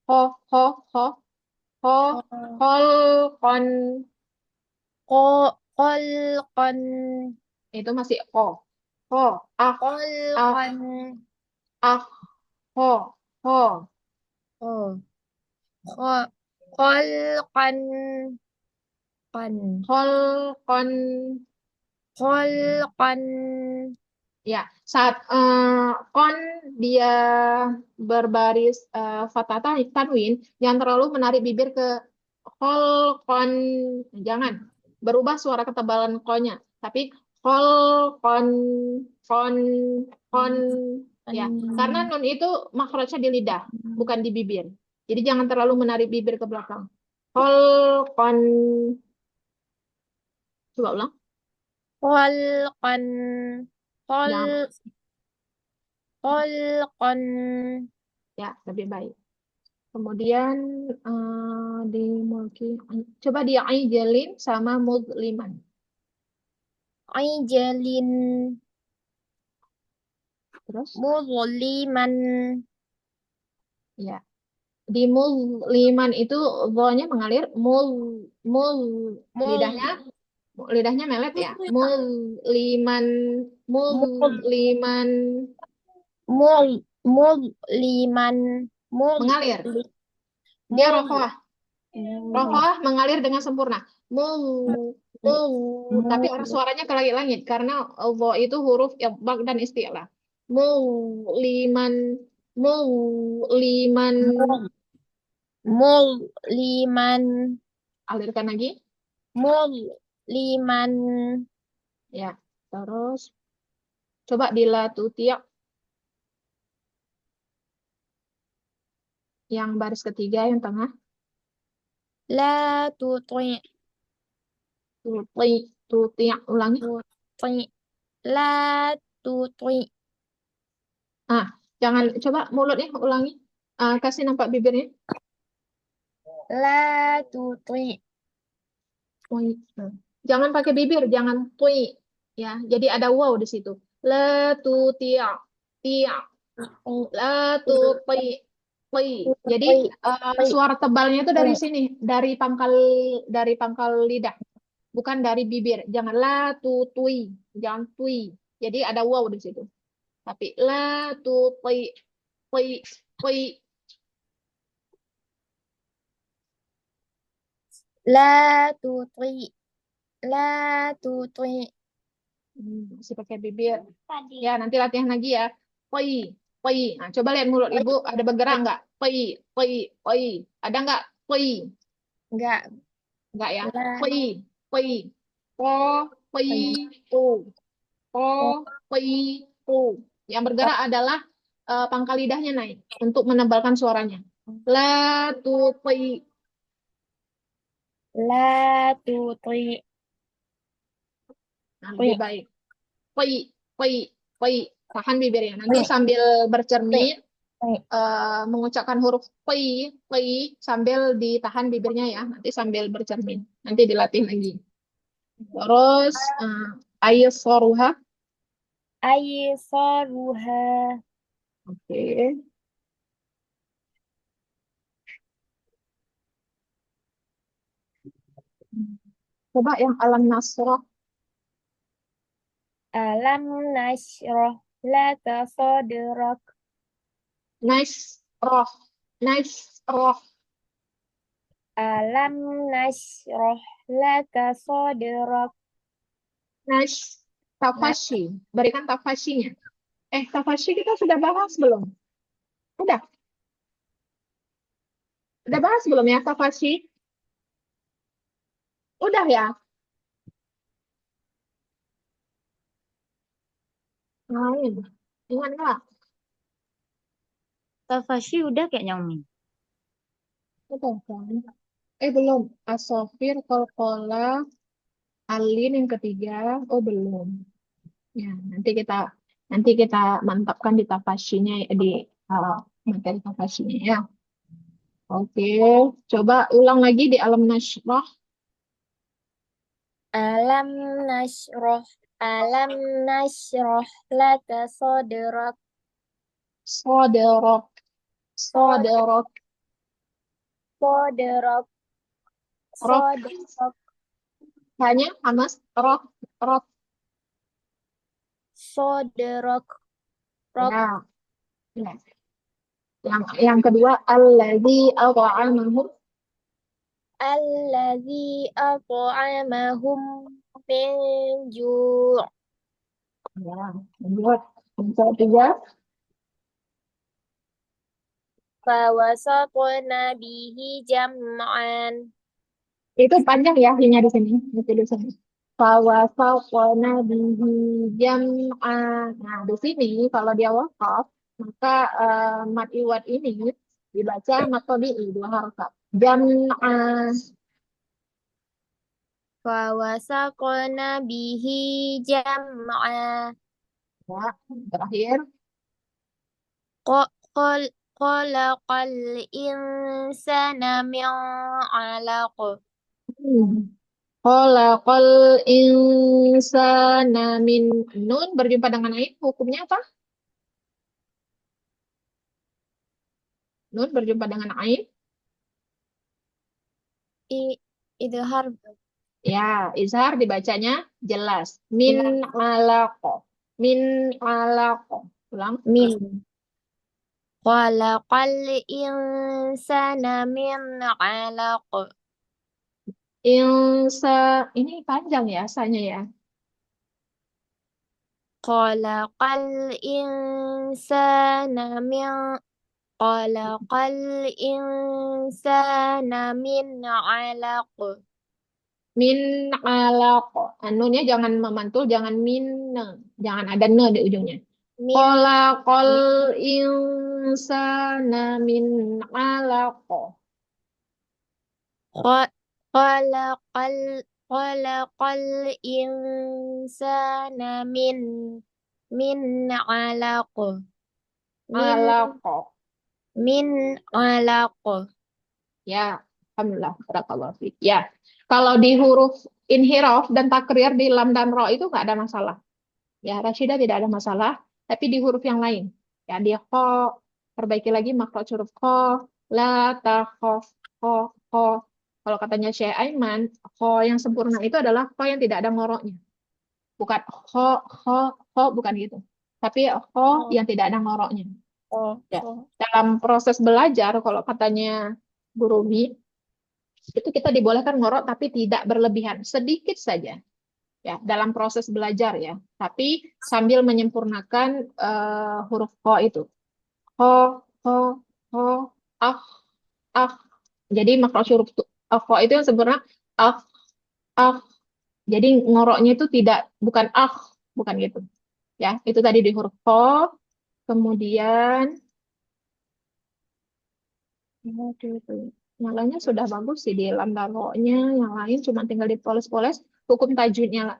kho kho kho kho kholqan خلقا itu masih kho ah ah خلقا ah kho kho خ- خلقا kholqan. خلقا Ya, saat kon dia berbaris fathah tanwin, jangan terlalu menarik bibir ke kholqan. Jangan berubah suara ketebalan konya, tapi kholqan kon kon ya, karena nun itu makhrajnya di lidah, bukan di bibir. Jadi jangan terlalu menarik bibir ke belakang. Kholqan. Coba ulang. خلقا Jangan. خلقا Ya, lebih baik. Kemudian di mulki, coba di aijalin sama mudliman. عجل Terus مظلما ya, di mudliman itu nya mengalir, mul lidahnya lidahnya melet ya. Mudliman mudliman مظلما mengalir. Dia rokoah mengalir dengan sempurna. Tapi suaranya ke langit-langit karena dha itu huruf idgham dan isti'la. Muliman muliman مظلما alirkan lagi مظلما ya. Terus Coba di la tuti'u yang baris ketiga yang tengah. La tuti' Tuti' ulangi. tuti' La tuti' Ah, jangan coba mulutnya ulangi. Kasih nampak bibirnya. La tuti' Tui. Jangan pakai bibir, jangan tui. Ya, jadi ada wow di situ. La tu tia, la tu ti. Jadi suara tebalnya itu dari sini, dari pangkal lidah, bukan dari bibir. Jangan la tu tui, jangan tui. Jadi ada wow di situ. Tapi la tu ti. La tuti' La tuti' Masih pakai bibir. Ya, nanti latihan lagi ya. Poi, poi. Nah, coba lihat mulut ibu ada bergerak nggak? Poi, poi, poi. Ada nggak? Poi, Enggak. nggak ya? La Poi, poi. Po, poi, pu. Po, poi, pu. Yang bergerak adalah pangkal lidahnya naik untuk menebalkan suaranya. La, tu, poi. La tuti' Nah, lebih baik. Poi, poi, poi. Tahan bibirnya. Nanti sambil bercermin, mengucapkan huruf pi sambil ditahan bibirnya ya. Nanti sambil bercermin. Nanti dilatih lagi. Terus ayo soruha. Aisaruha Oke. Coba yang alam nasroh. Alam nasroh laka sadrak Nice roh. Nice roh. Alam nasroh laka sadrak Nice La tafashi. Berikan tafashinya. Tafashi kita sudah bahas belum? Udah. Udah bahas belum ya tafashi? Udah ya. Lain. Ingat nggak? Tafashi udah kayaknya Umi. Udah kan? Belum. Asofir, kolkola, alin yang ketiga. Oh, belum. Ya, nanti kita mantapkan di tafasyinya di uh, materi tafasyinya ya. Oke, coba ulang lagi di alam nasyrah. Alam nasroh Alam nasroh laka sadrak Soderok, Sadrak soderok, Sadrak rok. Sadrak Hanya hamas rok, rok. Sadrak Rok Ya, ya. Yang kedua, alladzi at'amahum. Alladzi at'amahum min ju' Ya, lanjut. Yang ketiga, Fawasatna bihi jam'an itu panjang ya hanya di sini. Itu di sini. Fawasaqna bihi jam'a. Nah, di sini kalau dia wakaf, maka mat iwad ini dibaca mat tabi'i dua harokat. Jam'a. Fawasatna bihi jam'a Ya, terakhir. Qal Khalaqal insana min 'alaq Hmm. Khalaqal insana min nun berjumpa dengan ain hukumnya apa? Nun berjumpa dengan ain. Idhar Ya, izhar dibacanya jelas. Min jelas alaqo. Min alaqo. Ulang. min Khalaqal insana min 'alaq Insa, ini panjang ya asanya ya. Khalaqal insana min Khalaqal insana min 'alaq Min alaq. Nunnya jangan memantul, jangan min. Jangan ada ne di ujungnya. min Khalaqal insana min alaq. kha- khalaqal khalaqal insana min alaq min Alaq. min alaq. Ya, alhamdulillah. Barakallahu fiik. Ya, kalau di huruf inhiraf dan takrir di lam dan ro itu nggak ada masalah. Ya, Rashidah tidak ada masalah. Tapi di huruf yang lain, ya di kho, perbaiki lagi makhraj huruf kho, la, ta, khof, kho. Kalau katanya Syekh Aiman, kho yang sempurna itu adalah kho yang tidak ada ngoroknya. Bukan kho, kho, kho, bukan gitu. Tapi kho yang tidak ada ngoroknya. Oh, Ya. oh. Dalam proses belajar, kalau katanya Guru Mi, itu kita dibolehkan ngorok tapi tidak berlebihan, sedikit saja. Ya, dalam proses belajar ya. Tapi sambil menyempurnakan huruf kho itu. Kho, kho, kho, ah, ah. Jadi makhraj huruf kho itu yang sempurna ah, ah. Jadi ngoroknya itu tidak bukan bukan gitu. Ya, itu tadi di huruf kho. Kemudian yang lainnya sudah bagus sih di lam dan ro-nya, yang lain cuma tinggal dipoles-poles. Hukum tajwidnya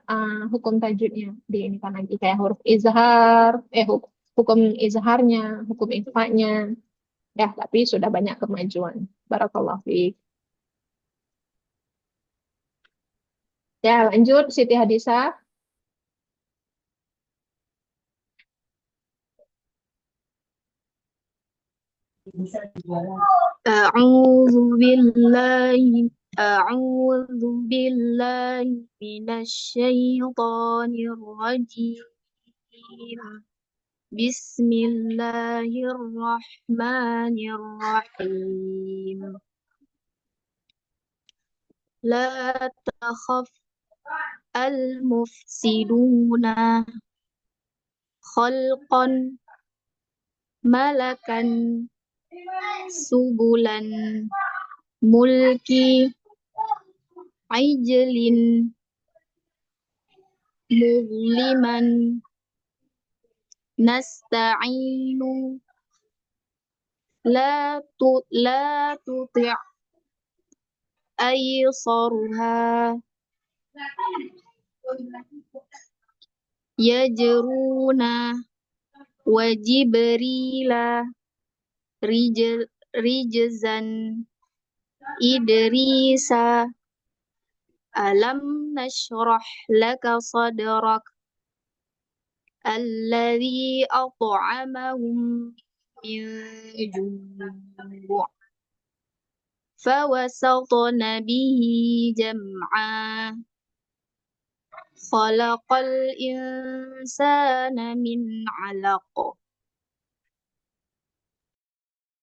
di ini kan lagi kayak huruf izhar, hukum izharnya, hukum ikhfanya. Ya, tapi sudah banyak kemajuan. Barakallahu fiik. Ya, lanjut Siti Hadisah. أعوذ بالله أعوذ بالله من الشيطان الرجيم بسم الله الرحمن الرحيم لا تخف المفسدون خلقا ملكا سبلا ملك عجل مظلما نستعين لا تطع أيصرها يجرون وجبريل رجزا إدريس ألم نشرح لك صدرك الذي أطعمهم من جوع فوسطن به جمعا خلق الإنسان من علق.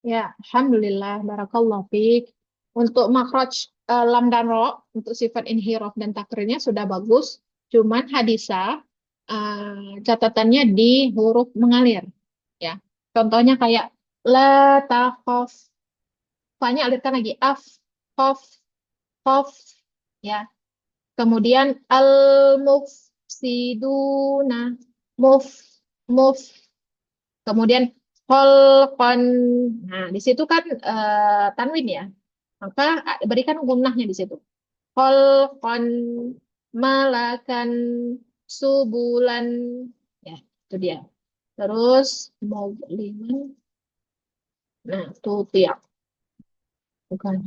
Ya, alhamdulillah, barakallahu fiik. Untuk makhraj lam dan ro, untuk sifat inhiraf dan takrirnya sudah bagus. Cuman hadisah catatannya di huruf mengalir. Ya, contohnya kayak la takhaf, fa-nya alirkan lagi af, khof, khof. Ya, kemudian al mufsiduna, muf, muf. Kemudian kholqon. Nah, di situ kan tanwin ya. Maka berikan gunnahnya di situ. Kholqon malakan subulan. Ya, itu dia. Terus mauliman. Nah, itu tiap. Bukan.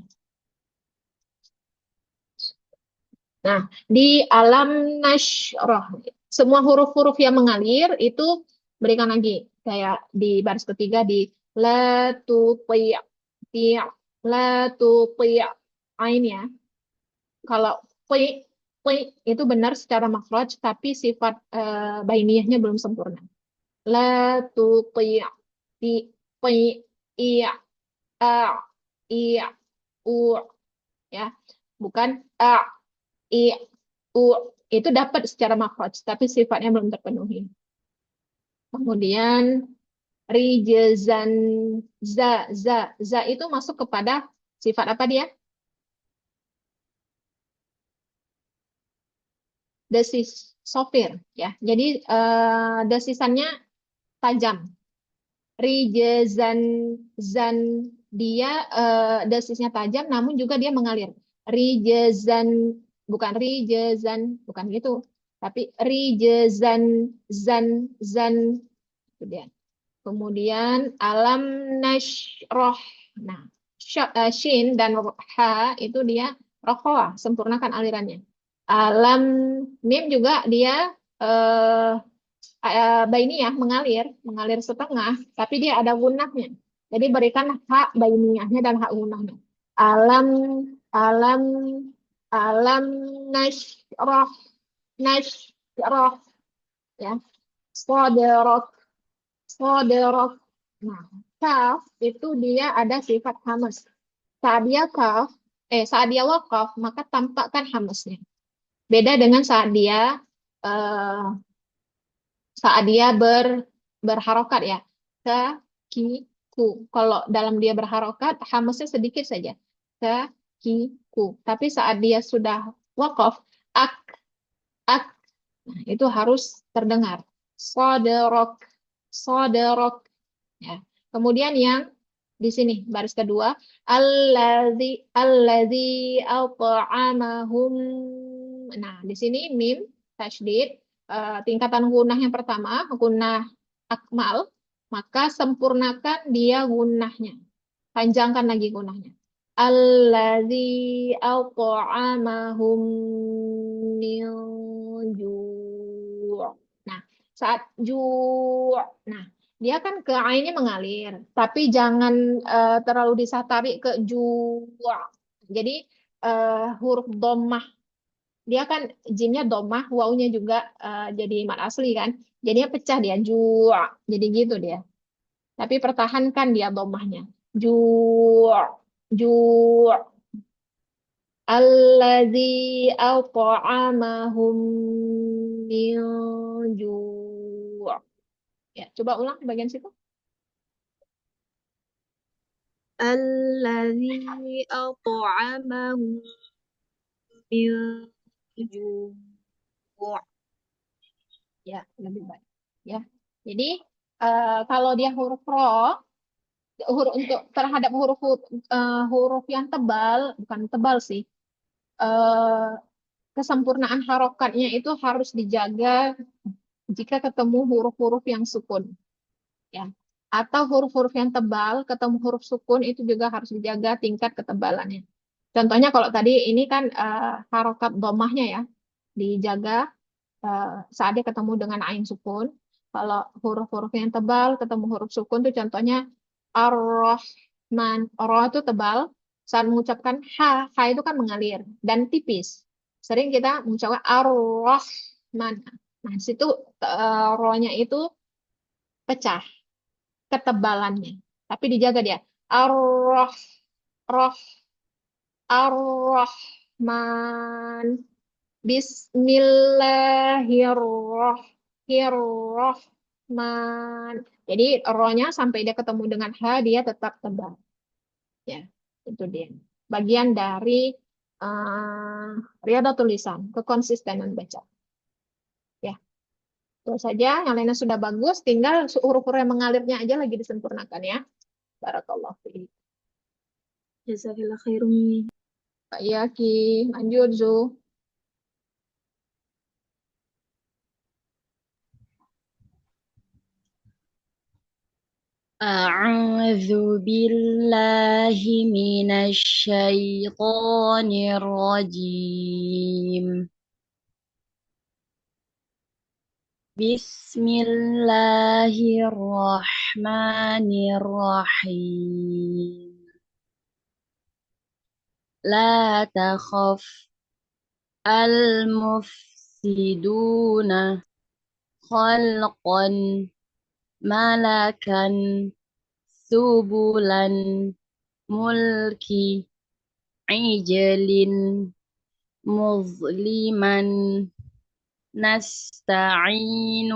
Nah, di alam nasyrah. Semua huruf-huruf yang mengalir itu berikan lagi. Kayak di baris ketiga di la tuti' ti' la tuti' ain ya. Kalau pi itu benar secara makhraj tapi sifat bainiyahnya belum sempurna. La tuti' ti pi iya a iya u ya. Bukan a i u itu dapat secara makhraj tapi sifatnya belum terpenuhi. Kemudian rijzan za itu masuk kepada sifat apa dia? desis sopir ya. Jadi desisannya tajam. Rijazan zan dia desisnya tajam namun juga dia mengalir. Rijazan bukan rijazan bukan gitu. Tapi rijazan zan itu dia. Kemudian alam nasroh. Nah, shin dan ha itu dia rokoah, sempurnakan alirannya. Alam mim juga dia bainiyah mengalir setengah, tapi dia ada gunahnya. Jadi berikan hak bainiyahnya dan hak gunahnya. Alam alam alam nasroh nasroh ya. Soderok soderok. Nah, kaf itu dia ada sifat hamas. Saat dia kaf, saat dia wakaf, maka tampakkan hamasnya. Beda dengan eh, saat dia berharokat ya. Ke, ki, ku. Kalau dalam dia berharokat, hamasnya sedikit saja. Ke, ki, ku. Tapi saat dia sudah wakaf, ak, ak. Nah, itu harus terdengar. Soderok, soderok. Ya. Kemudian yang di sini baris kedua, alladzi at'amahum. Nah, di sini mim tasydid tingkatan gunnah yang pertama, gunnah akmal, maka sempurnakan dia gunnahnya. Panjangkan lagi gunnahnya. Alladzi at'amahum min ju'. Nah, saat ju'. Nah, dia kan ke ainnya mengalir, tapi jangan terlalu disatari ke jua. Jadi huruf dhammah dia kan jinnya dhammah, wawunya juga jadi mad asli kan. Jadinya pecah dia jua. Jadi gitu dia. Tapi pertahankan dia dhammahnya. Jua. Jua. Alladzi at'amahum min ju'. Ya, coba ulang bagian situ. الذي أطعمهم من جوع. Ya, lebih baik. Ya. Jadi kalau dia huruf ro, huruf untuk terhadap huruf yang tebal, bukan tebal sih. eh, Kesempurnaan harokatnya itu harus dijaga jika ketemu huruf-huruf yang sukun, ya. Atau huruf-huruf yang tebal ketemu huruf sukun itu juga harus dijaga tingkat ketebalannya. Contohnya kalau tadi ini kan harokat domahnya ya, dijaga eh, saat dia ketemu dengan ain sukun. Kalau huruf-huruf yang tebal ketemu huruf sukun tuh contohnya ar-Rahman. Roh itu tebal. Saat mengucapkan ha itu kan mengalir dan tipis. Sering kita mengucapkan ar-Rahman. Nah, di situ rohnya itu pecah ketebalannya. Tapi dijaga dia. Ar-Rah, Roh, Ar-Rahman. Bismillahirrahmanirrahim. Jadi rohnya sampai dia ketemu dengan H dia tetap tebal. Ya, itu dia. Bagian dari riada tulisan, kekonsistenan baca. Ya, itu saja. Yang lainnya sudah bagus, tinggal huruf-huruf yang mengalirnya aja lagi disempurnakan ya. Barakallahu fiik. Jazakillah khairum. Pak Yaki, lanjut Zu. أعوذ بالله من الشيطان الرجيم. بسم الله الرحمن الرحيم. لا تخف المفسدون خلقا ملكا سبلا ملك عجل مظلما نستعين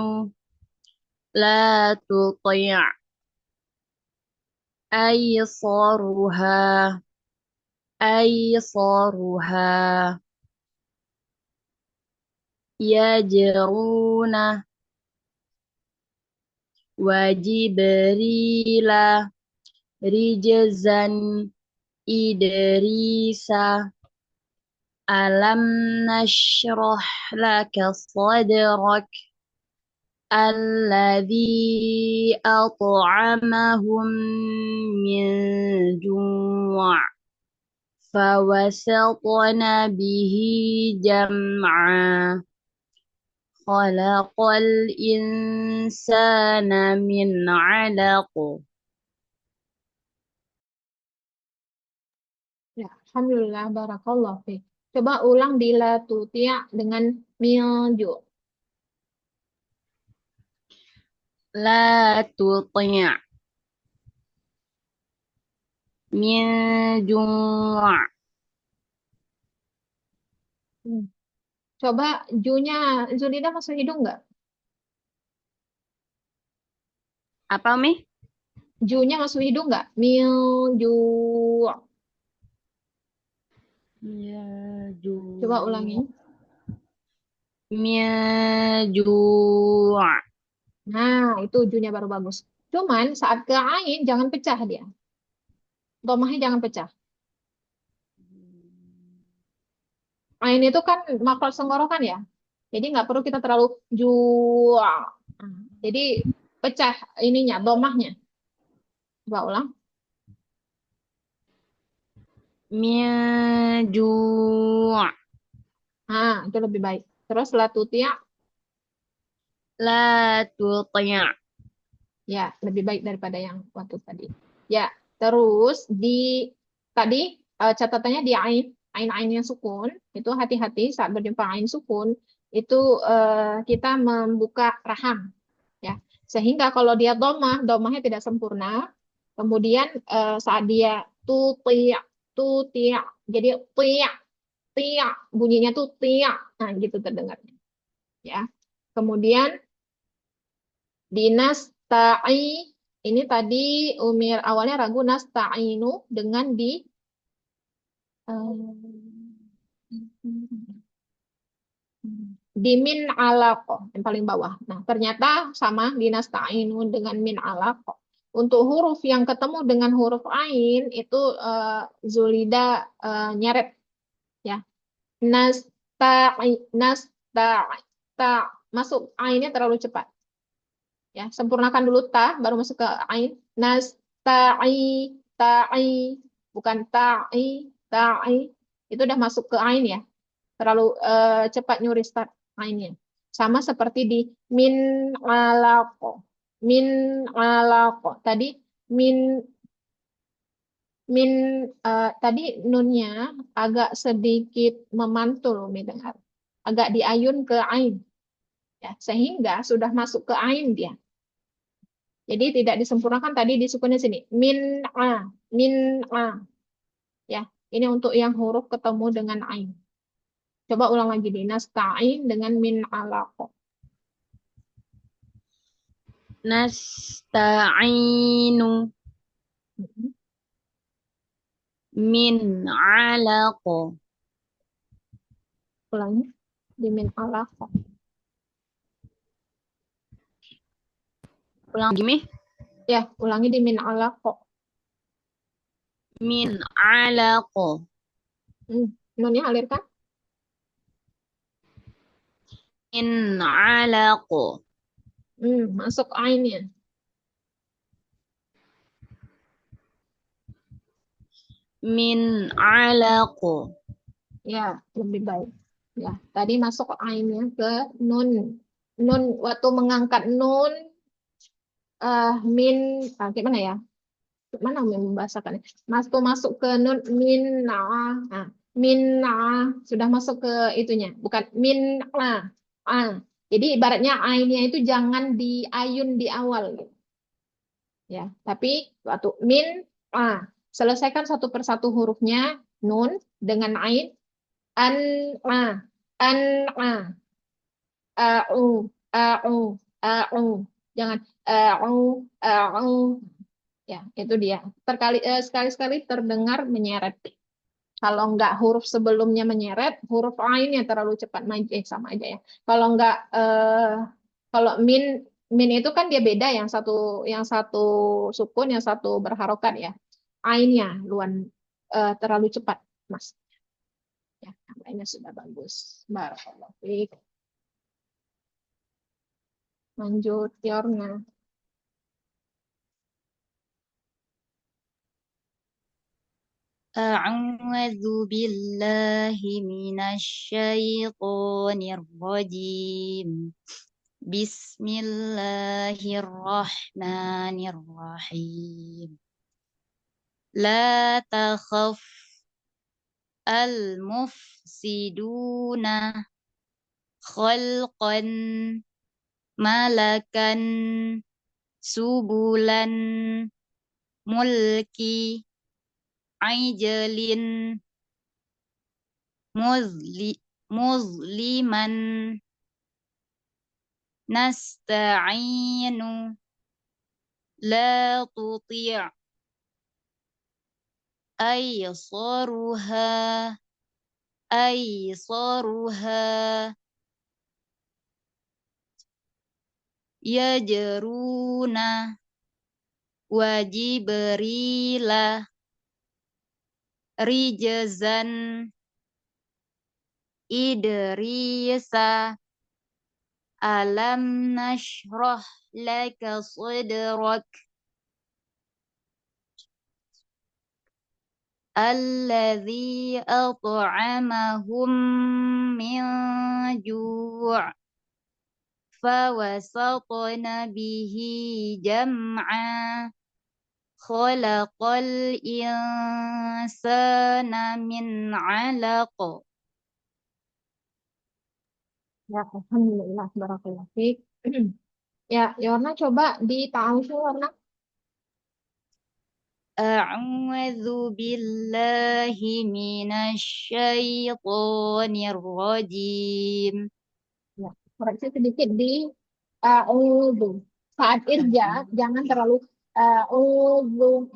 لا تطيع أيصرها يجرون وجبريل رجزا إدريس ألم نشرح لك صدرك الذي أطعمهم من جوع فوسطن به جمعا خلق الإنسان من علق. Ya, alhamdulillah, barakallah fiik. Coba ulang di la tuti' dengan milju. لا تطع من جوع. Coba junya Zulida masuk hidung nggak? Apa, Mi? Junya masuk hidung nggak? Milju. Ya, Coba ulangi. Jua. Nah, itu junya baru bagus. Cuman saat ke ain jangan pecah dia. Domahnya jangan pecah. Ain itu kan makhraj tenggorokan ya. Jadi nggak perlu kita terlalu jua. Jadi pecah ininya, domahnya. Coba ulang. Jua. Nah, itu lebih baik. Terus la tuti' La tuti'. ya, lebih baik daripada yang waktu tadi. Ya, terus di tadi catatannya di ain yang sukun, itu hati-hati saat berjumpa ain sukun, itu kita membuka rahang ya. Sehingga kalau dia domahnya tidak sempurna. Kemudian saat dia tuti' tuti' jadi ti' bunyinya tuh ti'. Nah, gitu terdengarnya ya. Kemudian dinas ta'i ini tadi umir awalnya ragu nasta'inu dengan di min alaqah yang paling bawah. Nah, ternyata sama di nasta'inu dengan min alaqah. Untuk huruf yang ketemu dengan huruf ain itu Zulida nyeret ya. Nasta'i ta masuk ainnya terlalu cepat. Ya, sempurnakan dulu ta baru masuk ke ain. Nasta'i ta'i bukan ta'i itu udah masuk ke ain ya. Terlalu cepat nyuri start ainnya. Sama seperti di min alaqo. Min alaqo. Tadi min min tadi nunnya agak sedikit memantul mendengar. Agak diayun ke ain. Ya, sehingga sudah masuk ke ain dia. Jadi tidak disempurnakan tadi disukunnya sini. Min a. Ya, ini untuk yang huruf ketemu dengan ain. Coba ulang lagi di nasta'in dengan min alaqah. Nasta'inu min alaqah. Ulangi di min alaqah. Ulang lagi, Mi. Ya, ulangi di min alaqah. Min alaqah. Nunnya alirkan. Min alaqah. Masuk ainnya. Min alaqah. Ya, lebih baik. Ya, tadi masuk ainnya ke nun. Nun waktu mengangkat nun min gimana ya? Mana membahasakannya? Masuk ke nun min nah, min sudah masuk ke itunya, bukan min Jadi ibaratnya ainnya itu jangan diayun di awal gitu. Ya, tapi waktu min selesaikan satu persatu hurufnya nun dengan ain an an au jangan au ya itu dia sekali-sekali terdengar menyeret Kalau nggak huruf sebelumnya menyeret, huruf ainnya terlalu cepat maju, sama aja ya. Kalau nggak, kalau min itu kan dia beda, yang satu sukun, yang satu berharokat ya. Ainnya terlalu cepat, Mas. Ya, yang lainnya sudah bagus. Barakallahu fiik. Lanjut, Yorna. أعوذ بالله من الشيطان الرجيم بسم الله الرحمن الرحيم لا تخف المفسدون خلقا ملكا سبلا ملك عجل مظلما نستعين لا تطيع أيصرها يجرون وجبريل رجزا إدريس ألم نشرح لك صدرك الذي أطعمهم من جوع فوسطن به جمعا خلق الإنسان من علق. Ya, alhamdulillah, barakallahu fiik. Ya, Yorna coba di ta'awudz, Yorna. أعوذ بالله من الشيطان الرجيم. Ya, koreksi sedikit di a'udzu. Saat irja, jangan terlalu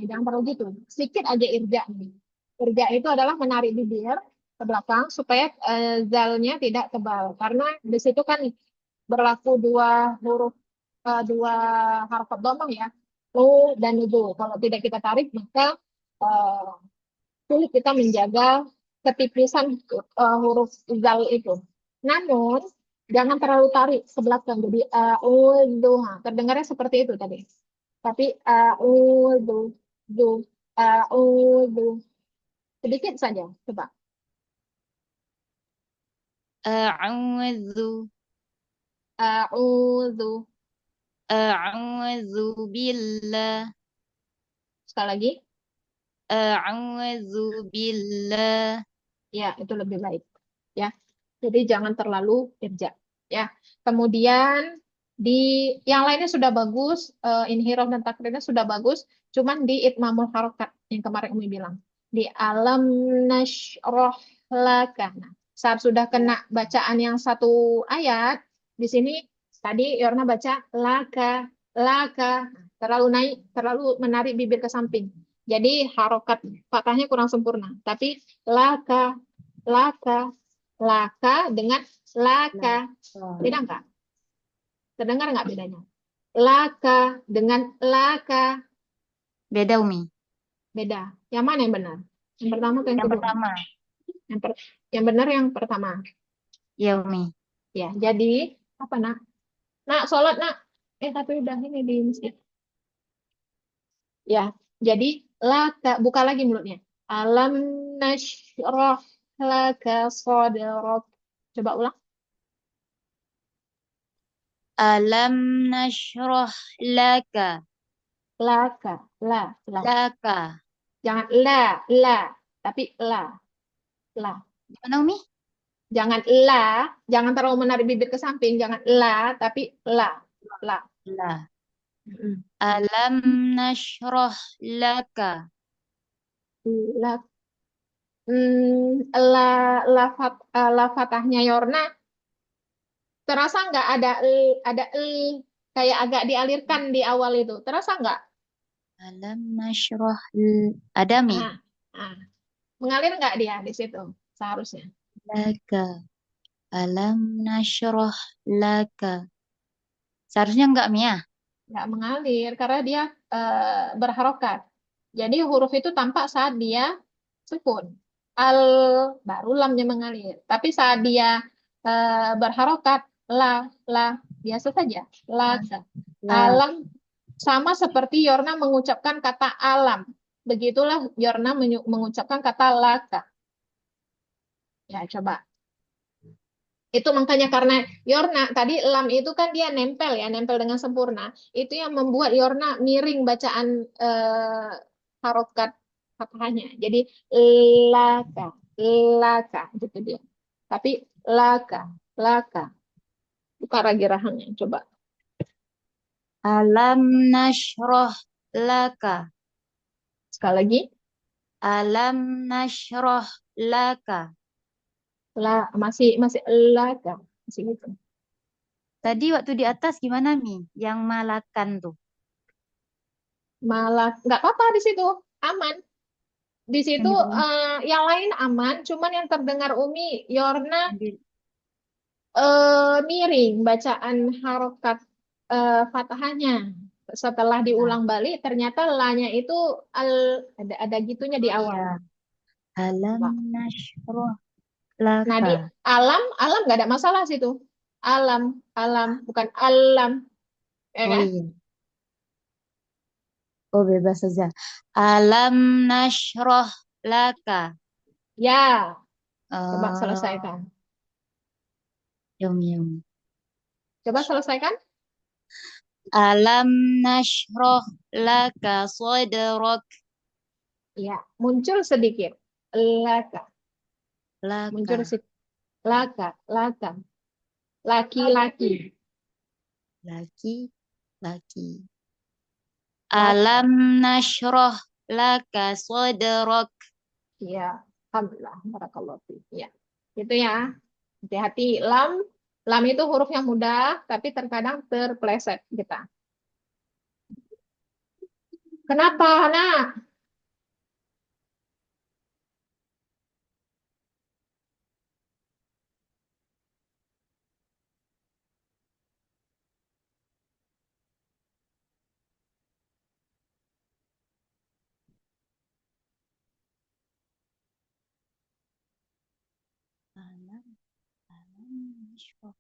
jangan terlalu gitu. Sedikit aja irja nih. Irja itu adalah menarik bibir ke belakang supaya zalnya tidak tebal. Karena di situ kan berlaku dua harkat dhamma ya. Lu dan itu. Kalau tidak kita tarik, maka eh, sulit kita menjaga ketipisan huruf zal itu. Namun, jangan terlalu tarik ke belakang. Jadi, terdengarnya seperti itu tadi. Tapi, du, sedikit saja. Coba. أعوذ A'udzu. أعوذ بالله Sekali lagi. أعوذ بالله. Ya, itu lebih baik. Ya. Jadi jangan terlalu irja. Ya. Kemudian di yang lainnya sudah bagus, inhiraf dan takrirnya sudah bagus, cuman di itmamul harokat yang kemarin Umi bilang. Di alam nasyrah laka. Nah, saat sudah kena bacaan yang satu ayat, di sini tadi Yorna baca laka, laka. Nah, terlalu naik, terlalu menarik bibir ke samping. Jadi harokat fathahnya kurang sempurna. Tapi laka, laka, laka dengan laka. Beda nggak? Terdengar nggak bedanya? Laka dengan laka. Beda Umi. Beda. Yang mana yang benar? Yang pertama atau yang Yang kedua? pertama. Yang benar yang pertama. Ya Umi. Ya, jadi apa nak? Nak, sholat nak. Tapi udah ini di masjid. Ya, jadi laka. Buka lagi mulutnya. Alam nasyrah laka sadrak. Coba ulang. Alam nashrah laka. Laka. La. Laka. Jangan la. Tapi la. Gimana Umi? Jangan jangan terlalu menarik bibir ke samping, jangan tapi la. La. Mm-mm. Alam nashrah laka. La. La fatahnya Yorna terasa nggak ada kayak agak dialirkan di awal itu, terasa nggak? Alam nashrah ada Mi. Ah. Mengalir nggak dia di situ? Seharusnya. Laka. Alam nashrah laka. Seharusnya enggak, Mia. Nggak mengalir karena dia berharokat. Jadi huruf itu tampak saat dia sukun. Al baru lamnya mengalir. Tapi saat dia berharokat la biasa saja. Laka. La. Alam sama seperti Yorna mengucapkan kata alam. Begitulah Yorna mengucapkan kata laka. Ya, coba. Itu makanya karena Yorna tadi lam itu kan dia nempel ya, nempel dengan sempurna. Itu yang membuat Yorna miring bacaan harokat fathahnya. Jadi laka, laka gitu dia. Tapi laka, laka. Buka lagi rahangnya, coba. Alam nashrah laka. Sekali lagi, Alam nashrah laka. masih masih laka, masih gitu. Tadi waktu di atas gimana, Mi? Yang malakan tuh. Malah nggak apa-apa di situ, aman. Di Yang situ di bawah. yang lain aman, cuman yang terdengar Umi, Yorna Yang di- miring bacaan harokat fathahnya. Setelah Nah, diulang balik, ternyata la-nya itu al, ada gitunya di awal. iya. Alam Nah, nashrah nah, di laka. alam, alam nggak ada masalah situ. Alam, alam, bukan alam, ya Oh kan? iya. Oh bebas saja. Alam nashrah laka. Ya, coba Oh, selesaikan. yum yum. Coba selesaikan. Alam nashrah laka sadrak Ya, muncul sedikit. Laka, muncul laka. sedikit. Laka, laka, laki-laki. Laki, laki. Laka. Alam nashrah laka sadrak. Ya, alhamdulillah, barakallahu fiik. Ya, itu ya. Hati-hati lam, lam itu huruf yang mudah, tapi terkadang terpeleset kita. Kenapa, Hana? Alam, alam nashrah.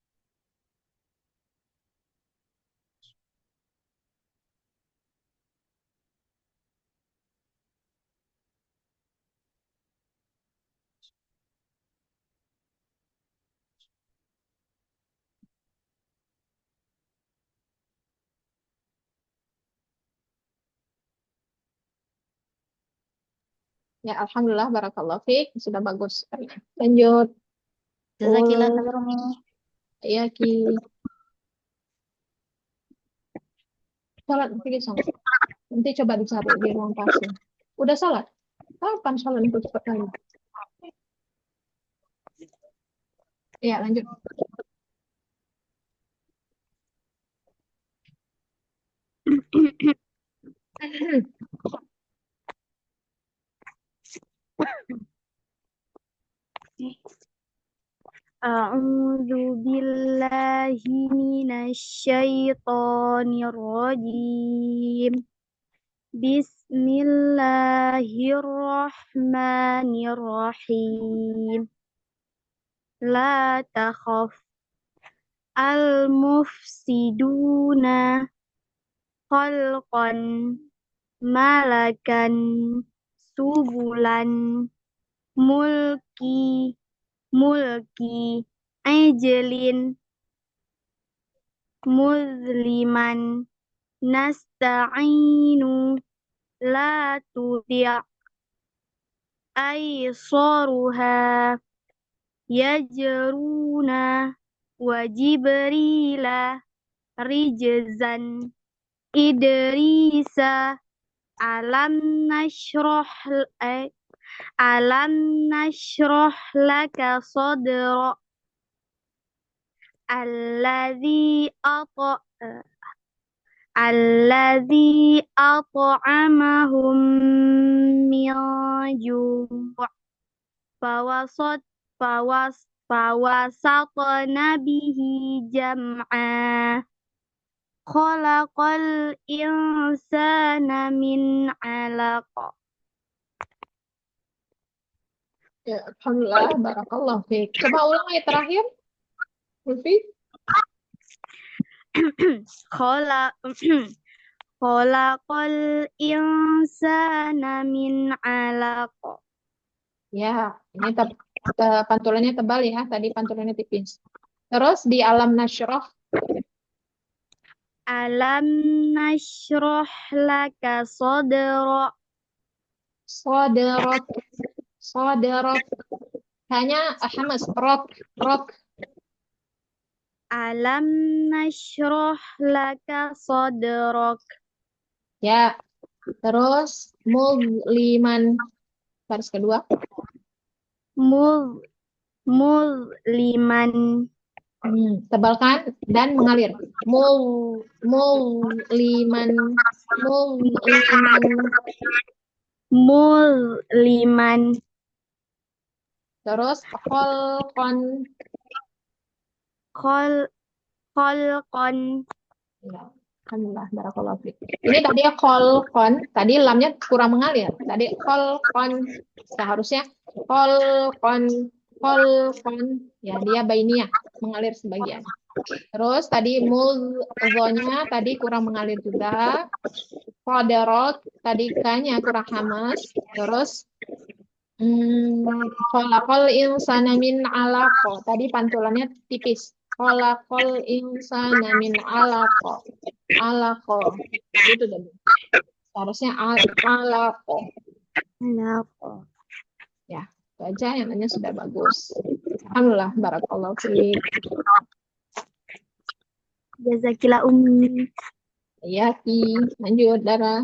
Ya, alhamdulillah, barakallahu fiik. Sudah bagus. Lanjut. Jazakillah Ul, khair, Mi. ya, ki. Salat, pergi sana. Nanti coba dicari di ruang pasien. Udah salat? Kapan salat itu cepat kali? Ya, lanjut. A'udzu billahi minasyaitonir rajim. Bismillahirrahmanirrahim. La takhaf al-mufsiduna khalqan malakan subulan mulki mulki ajalin muzliman nasta'inu la tuti' aisaruha yajruna wa jibrila rijzan idrisa alam nashrah eh, alam nashrah laka sadra alladzi ata alladzi at'amahum min ju' fawasat fawasatna bihi jam'a khalaqal insana min 'alaq. Ya, alhamdulillah, barakallah fiik. Coba ulang ayat terakhir, Lutfi. Khalaqal insana min 'alaq. Ya, ini pantulannya tebal ya. Tadi pantulannya tipis. Terus di alam nasyrah, Alam nashrah laka sadrak. soderot, soderot. Hanya hamas, rok. Alam nashrah laka sadrak. Ya, terus muzliman. Baris kedua. Muzliman. Tebalkan dan mengalir. Muzliman. Muzliman. Terus kholqon. Khalqan. Ya, alhamdulillah, barakallahu fiik. Ini tadi kholqon, tadi lamnya kurang mengalir. Tadi kholqon, seharusnya kholqon. Ya, dia bainiyah, mengalir sebagian. Terus tadi mudzonya tadi kurang mengalir juga. Qadarot tadi kanya kurang hamas. Terus khalaqal insana min 'alaq. Tadi pantulannya tipis. Khalaqal insana min 'alaq. Alaq. Itu tadi. Harusnya 'alaq. Ya, itu aja yang lainnya sudah bagus. Alhamdulillah, barakallahu fiik. Jazakillah ummi. Ya, lanjut, Dara.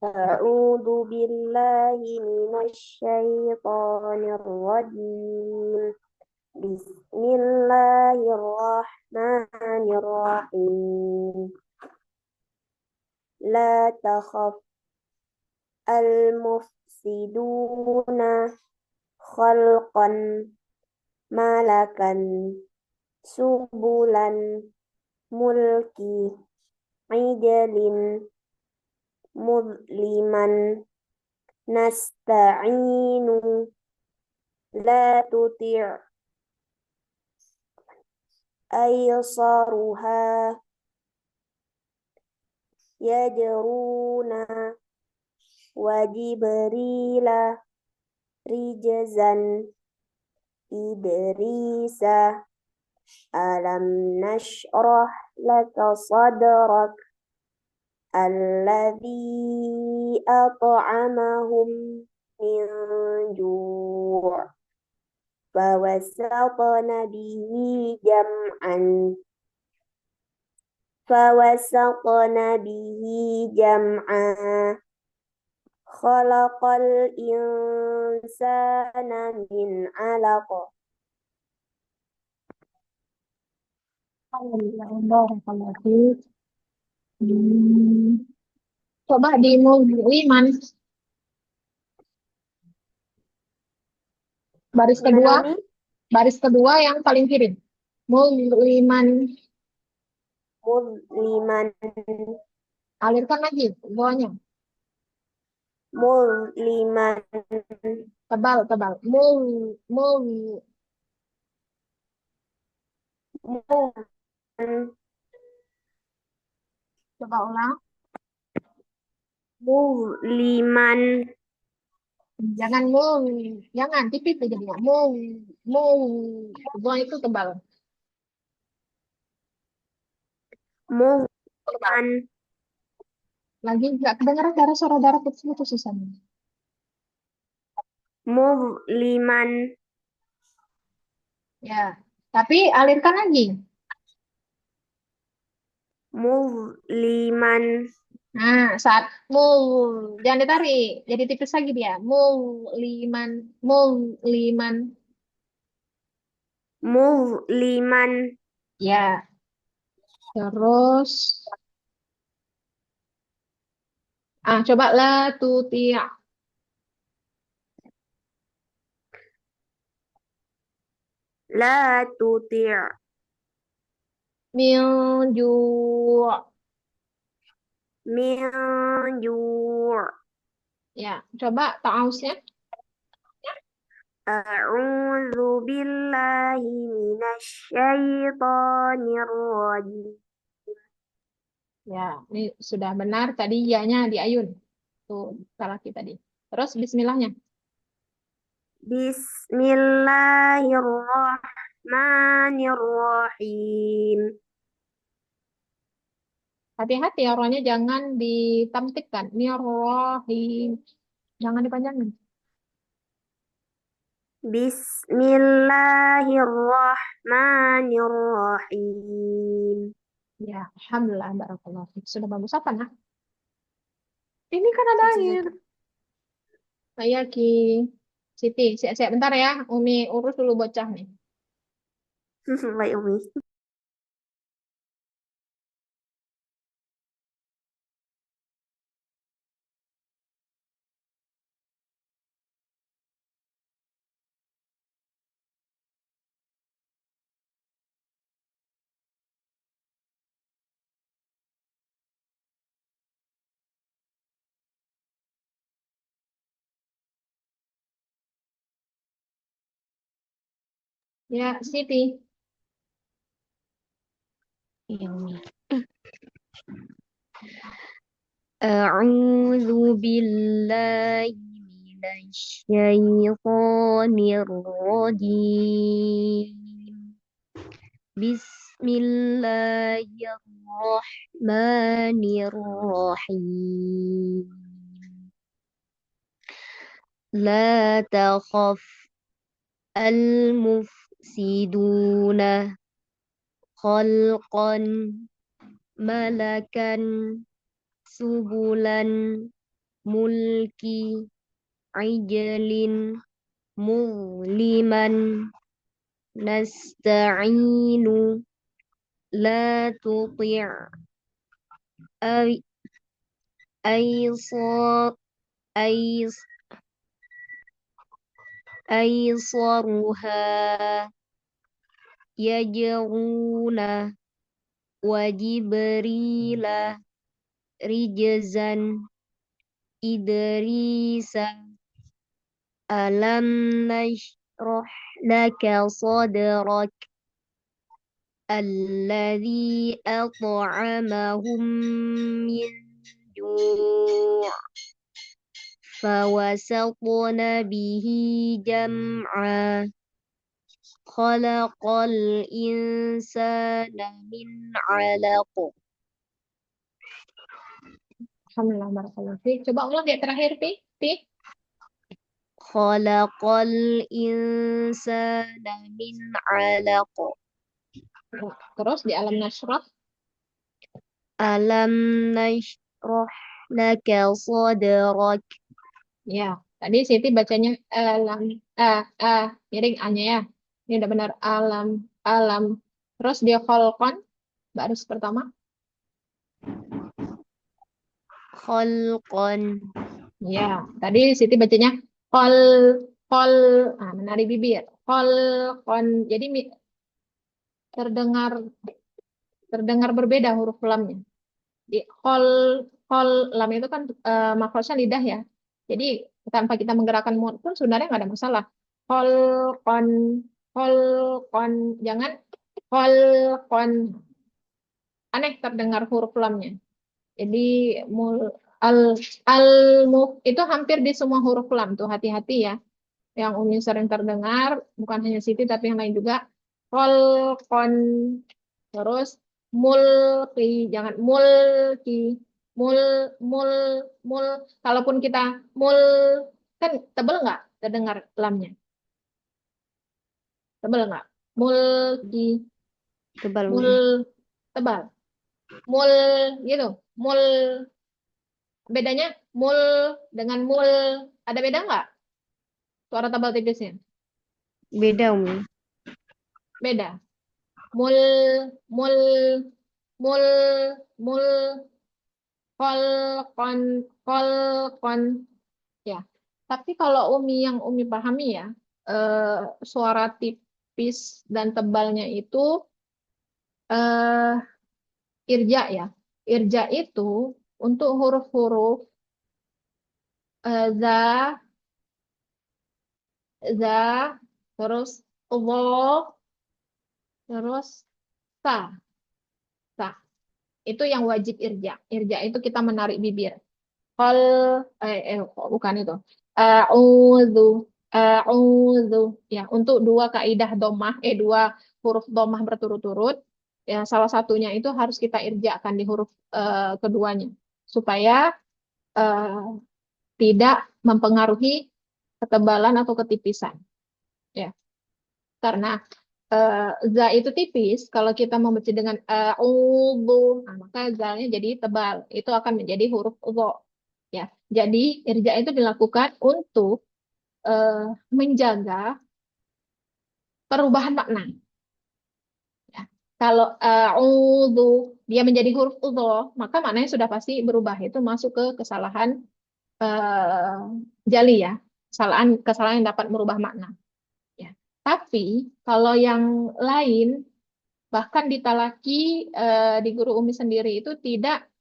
A'udzu billahi minasyaitonir rajim. Bismillahirrahmanirrahim. La takhaf al-mufsiduna khalqan malakan subulan mulki ijalin mudliman nasta'inu la tuti' aysaruha yajruna wa jibrila rijzan idrisa alam nashrah laka sadrak alladzi at'amahum min ju' fawasatna bihi jam'a khalaqal insana min 'alaq. Alhamdulillah, barakallahu fiik. Coba di muzliman. Baris kedua, baris kedua yang paling kiri. Muzliman. Alirkan lagi bawahnya. Muzliman. Tebal. Coba ulang. Muzliman. Jangan tipis jadinya. Buang itu tebal. Muzliman. Lagi nggak kedengaran darah suara darah putus susah. Muzliman. Ya, tapi alirkan lagi. Muzliman. Nah, saat jangan ditarik, jadi tipis lagi dia. Muzliman. Ya. Terus Coba la tuti'. لا تطع Min ju'. من جوع Ya, coba ta'awusnya. أعوذ بالله من الشيطان الرجيم Ya, ini sudah benar. Tadi ya-nya di ayun. Tuh, salah kita tadi. Terus bismillahnya. بسم الله الرحمن الرحيم Hati-hati ya, rohnya jangan ditamtikkan. Nirrohim. Jangan dipanjangin. بسم الله الرحمن الرحيم Ya, alhamdulillah. Barakallah. Sudah bagus apa, nah? Ini kan ada air. Saya Ki Siti. Siap-siap bentar ya. Umi urus dulu bocah nih. Baik Umi. Ya, Siti. أعوذ بالله من الشيطان الرجيم بسم الله الرحمن الرحيم لا تخف المفسدون خلقا ملكا سبلا ملك عجل مظلما نستعين لا تطع أيصر أيص أيصرها يجرون وجبريل رجزا إدريس ألم نشرح لك صدرك الذي أطعمهم من جوع فوسطن به جمعا خلق الإنسان من علق Alhamdulillah. Barakallah. Coba ulang ya terakhir, Pi. خلق الإنسان من علق Terus di alam nasrah. ألم نشرح لك صدرك Ya, tadi Siti bacanya alam. Miring A-nya ya. Ini udah benar. Alam. Terus dia kholqon. Baris pertama. خلقا Ya, tadi Siti bacanya kol. Kol. Menari bibir. Kholqon. Jadi terdengar terdengar berbeda huruf lamnya. Di kol lam itu kan makrosnya lidah ya. Jadi tanpa kita menggerakkan mulut pun sebenarnya nggak ada masalah. Kol kon kol kon jangan kol kon aneh terdengar huruf lamnya. Jadi mul al al muf itu hampir di semua huruf lam tuh hati-hati ya. Yang Umi sering terdengar bukan hanya Siti tapi yang lain juga. Kol kon terus mulki, jangan mulki, mul, mul, mul. Kalaupun kita mul, kan tebel nggak terdengar lamnya? Tebel nggak? Mulki, tebal mul, tebal. Mul, gitu. Mul, bedanya mul dengan mul. Ada beda nggak? Suara tebal tipisnya? beda Umi Beda. Mul, mul, mul, mul. Kolkon, kolkon. Ya. Tapi kalau yang Umi pahami ya, suara tipis dan tebalnya itu eh, irja ya. Irja itu untuk huruf-huruf za, za, terus wo, terus sa, sa. Itu yang wajib irja. Irja itu kita menarik bibir. Kol, kok bukan itu. A'udzu, a'udzu. Ya, untuk dua kaidah domah, dua huruf domah berturut-turut, ya salah satunya itu harus kita irjakan di huruf keduanya supaya eh, tidak mempengaruhi ketebalan atau ketipisan. Ya, karena za itu tipis, kalau kita membaca dengan a'udzu, nah, maka zalnya jadi tebal. Itu akan menjadi huruf dho. Ya, jadi irja itu dilakukan untuk eh, menjaga perubahan makna. Ya. Kalau a'udzu dia menjadi huruf dho, maka maknanya sudah pasti berubah. Itu masuk ke kesalahan eh, jali ya, kesalahan yang dapat merubah makna. Ya. Tapi kalau yang lain, bahkan di Talaki di guru Umi sendiri itu tidak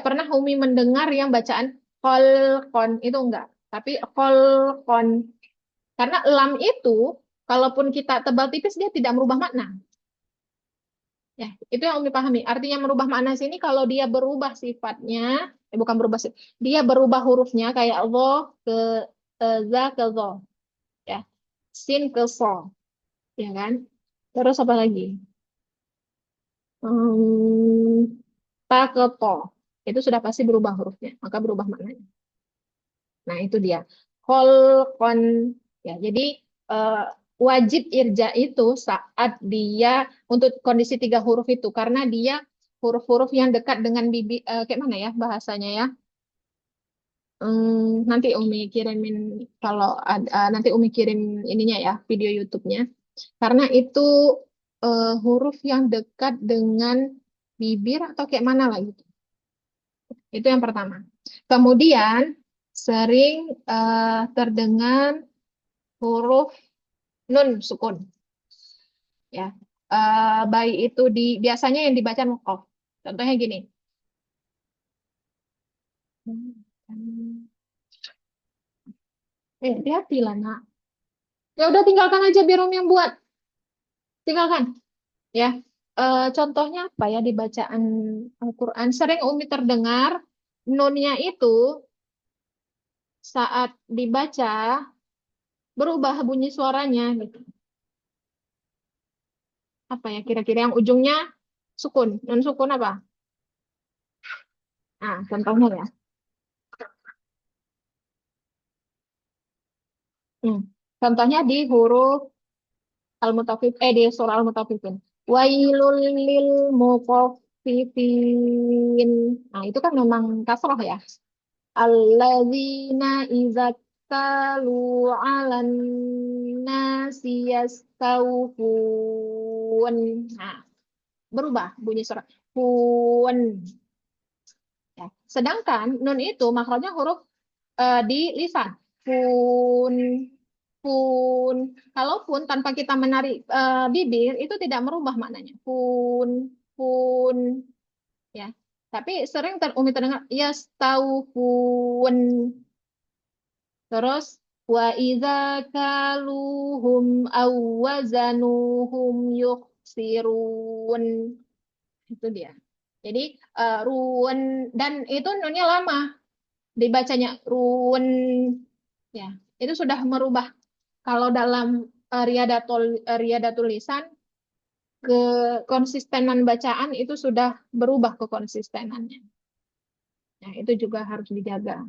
pernah Umi mendengar yang bacaan kolkon itu enggak, tapi kolkon. Karena lam itu, kalaupun kita tebal tipis, dia tidak merubah makna. Ya, itu yang Umi pahami. Artinya merubah makna sini kalau dia berubah sifatnya, bukan berubah sih, dia berubah hurufnya kayak Allah ke za ke zo, ya, sin ke so, ya kan? Terus apa lagi? Hmm, ta ke to. Itu sudah pasti berubah hurufnya, maka berubah maknanya. Nah, itu dia. Kolkon. Ya, jadi eh, wajib irja itu saat dia untuk kondisi tiga huruf itu karena dia huruf-huruf yang dekat dengan bibi kayak mana ya bahasanya ya. Nanti Umi kirimin kalau ada nanti Umi kirim ininya ya video YouTube-nya. Karena itu huruf yang dekat dengan bibir atau kayak mana lah gitu. Itu yang pertama. Kemudian sering terdengar huruf nun sukun ya. Baik itu biasanya yang dibaca muqaf. Contohnya gini. Hati-hati lah nak. Ya udah tinggalkan aja biar Om yang buat. Tinggalkan ya. Contohnya apa ya di bacaan Al-Quran sering Umi terdengar nunnya itu saat dibaca berubah bunyi suaranya gitu. Apa ya kira-kira yang ujungnya sukun. Nun sukun apa? Nah, contohnya ya. Hmm. Contohnya di huruf di surah Al-Mutaffifin. Wailul lil mutaffifin. Nah, itu kan memang kasroh ya. Alladzina idza kalu 'alan nasi yastawfun. Nah, berubah bunyi suara. Fun. Ya. Sedangkan nun itu makronya huruf di lisan. Fun, pun. Kalaupun tanpa kita menarik bibir, itu tidak merubah maknanya. Pun, pun. Ya. Tapi sering Umi terdengar, yastaufun. Terus, wa idza kaluhum aw wazanuhum yukhsirun. Itu dia. Jadi, ruwen. Dan itu nunnya lama. Dibacanya ruwen. Ya, itu sudah merubah. Kalau dalam riyadatul lisan, kekonsistenan bacaan itu sudah berubah kekonsistenannya. Nah, itu juga harus dijaga.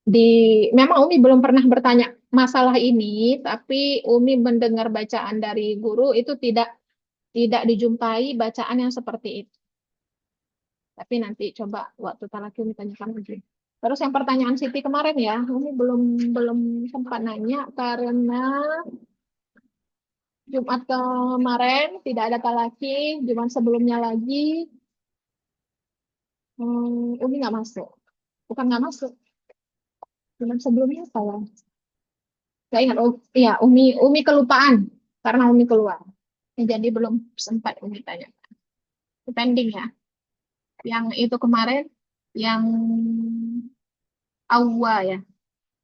Di Memang Umi belum pernah bertanya masalah ini, tapi Umi mendengar bacaan dari guru itu tidak dijumpai bacaan yang seperti itu. Tapi nanti coba waktu talaki Umi tanyakan lagi. Terus yang pertanyaan Siti kemarin ya, Umi belum belum sempat nanya karena Jumat kemarin tidak ada talaki, Jumat sebelumnya lagi Umi nggak masuk. Bukan nggak masuk. Bulan sebelumnya apa ya? Nggak ingat. Oh, iya, Umi kelupaan karena Umi keluar. Ya, jadi belum sempat Umi tanya. Pending ya. Yang itu kemarin, yang awa ya.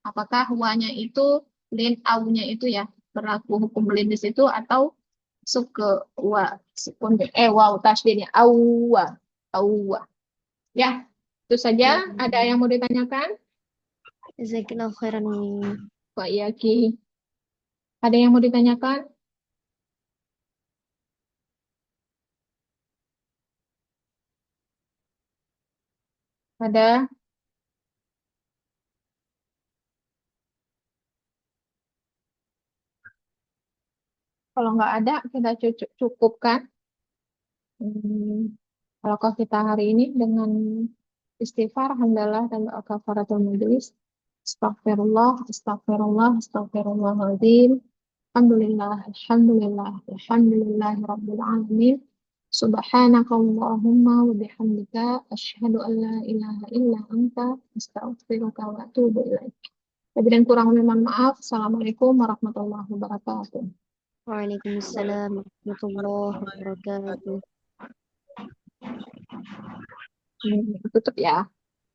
Apakah wanya itu lin aunya itu ya berlaku hukum lin di situ atau suke wa sukun waw tasdidnya awa awa. Ya, itu saja. Ada yang mau ditanyakan? Jazakallahu khairan Umi. Pak Yaki. Ada yang mau ditanyakan? Ada? Kalau nggak ada, kita cukupkan. Kalau kita hari ini dengan istighfar, alhamdulillah, dan doa kafaratul majelis. Astagfirullah, astagfirullah, astagfirullahaladzim. Alhamdulillah, alhamdulillah, alhamdulillah, rabbil alamin. Subhanakallahumma wa bihamdika asyhadu an la ilaha illa anta astaghfiruka wa atubu ilaik. Lebih dan kurang mohon maaf. Assalamualaikum warahmatullahi wabarakatuh. Waalaikumsalam warahmatullahi wabarakatuh. Tutup ya.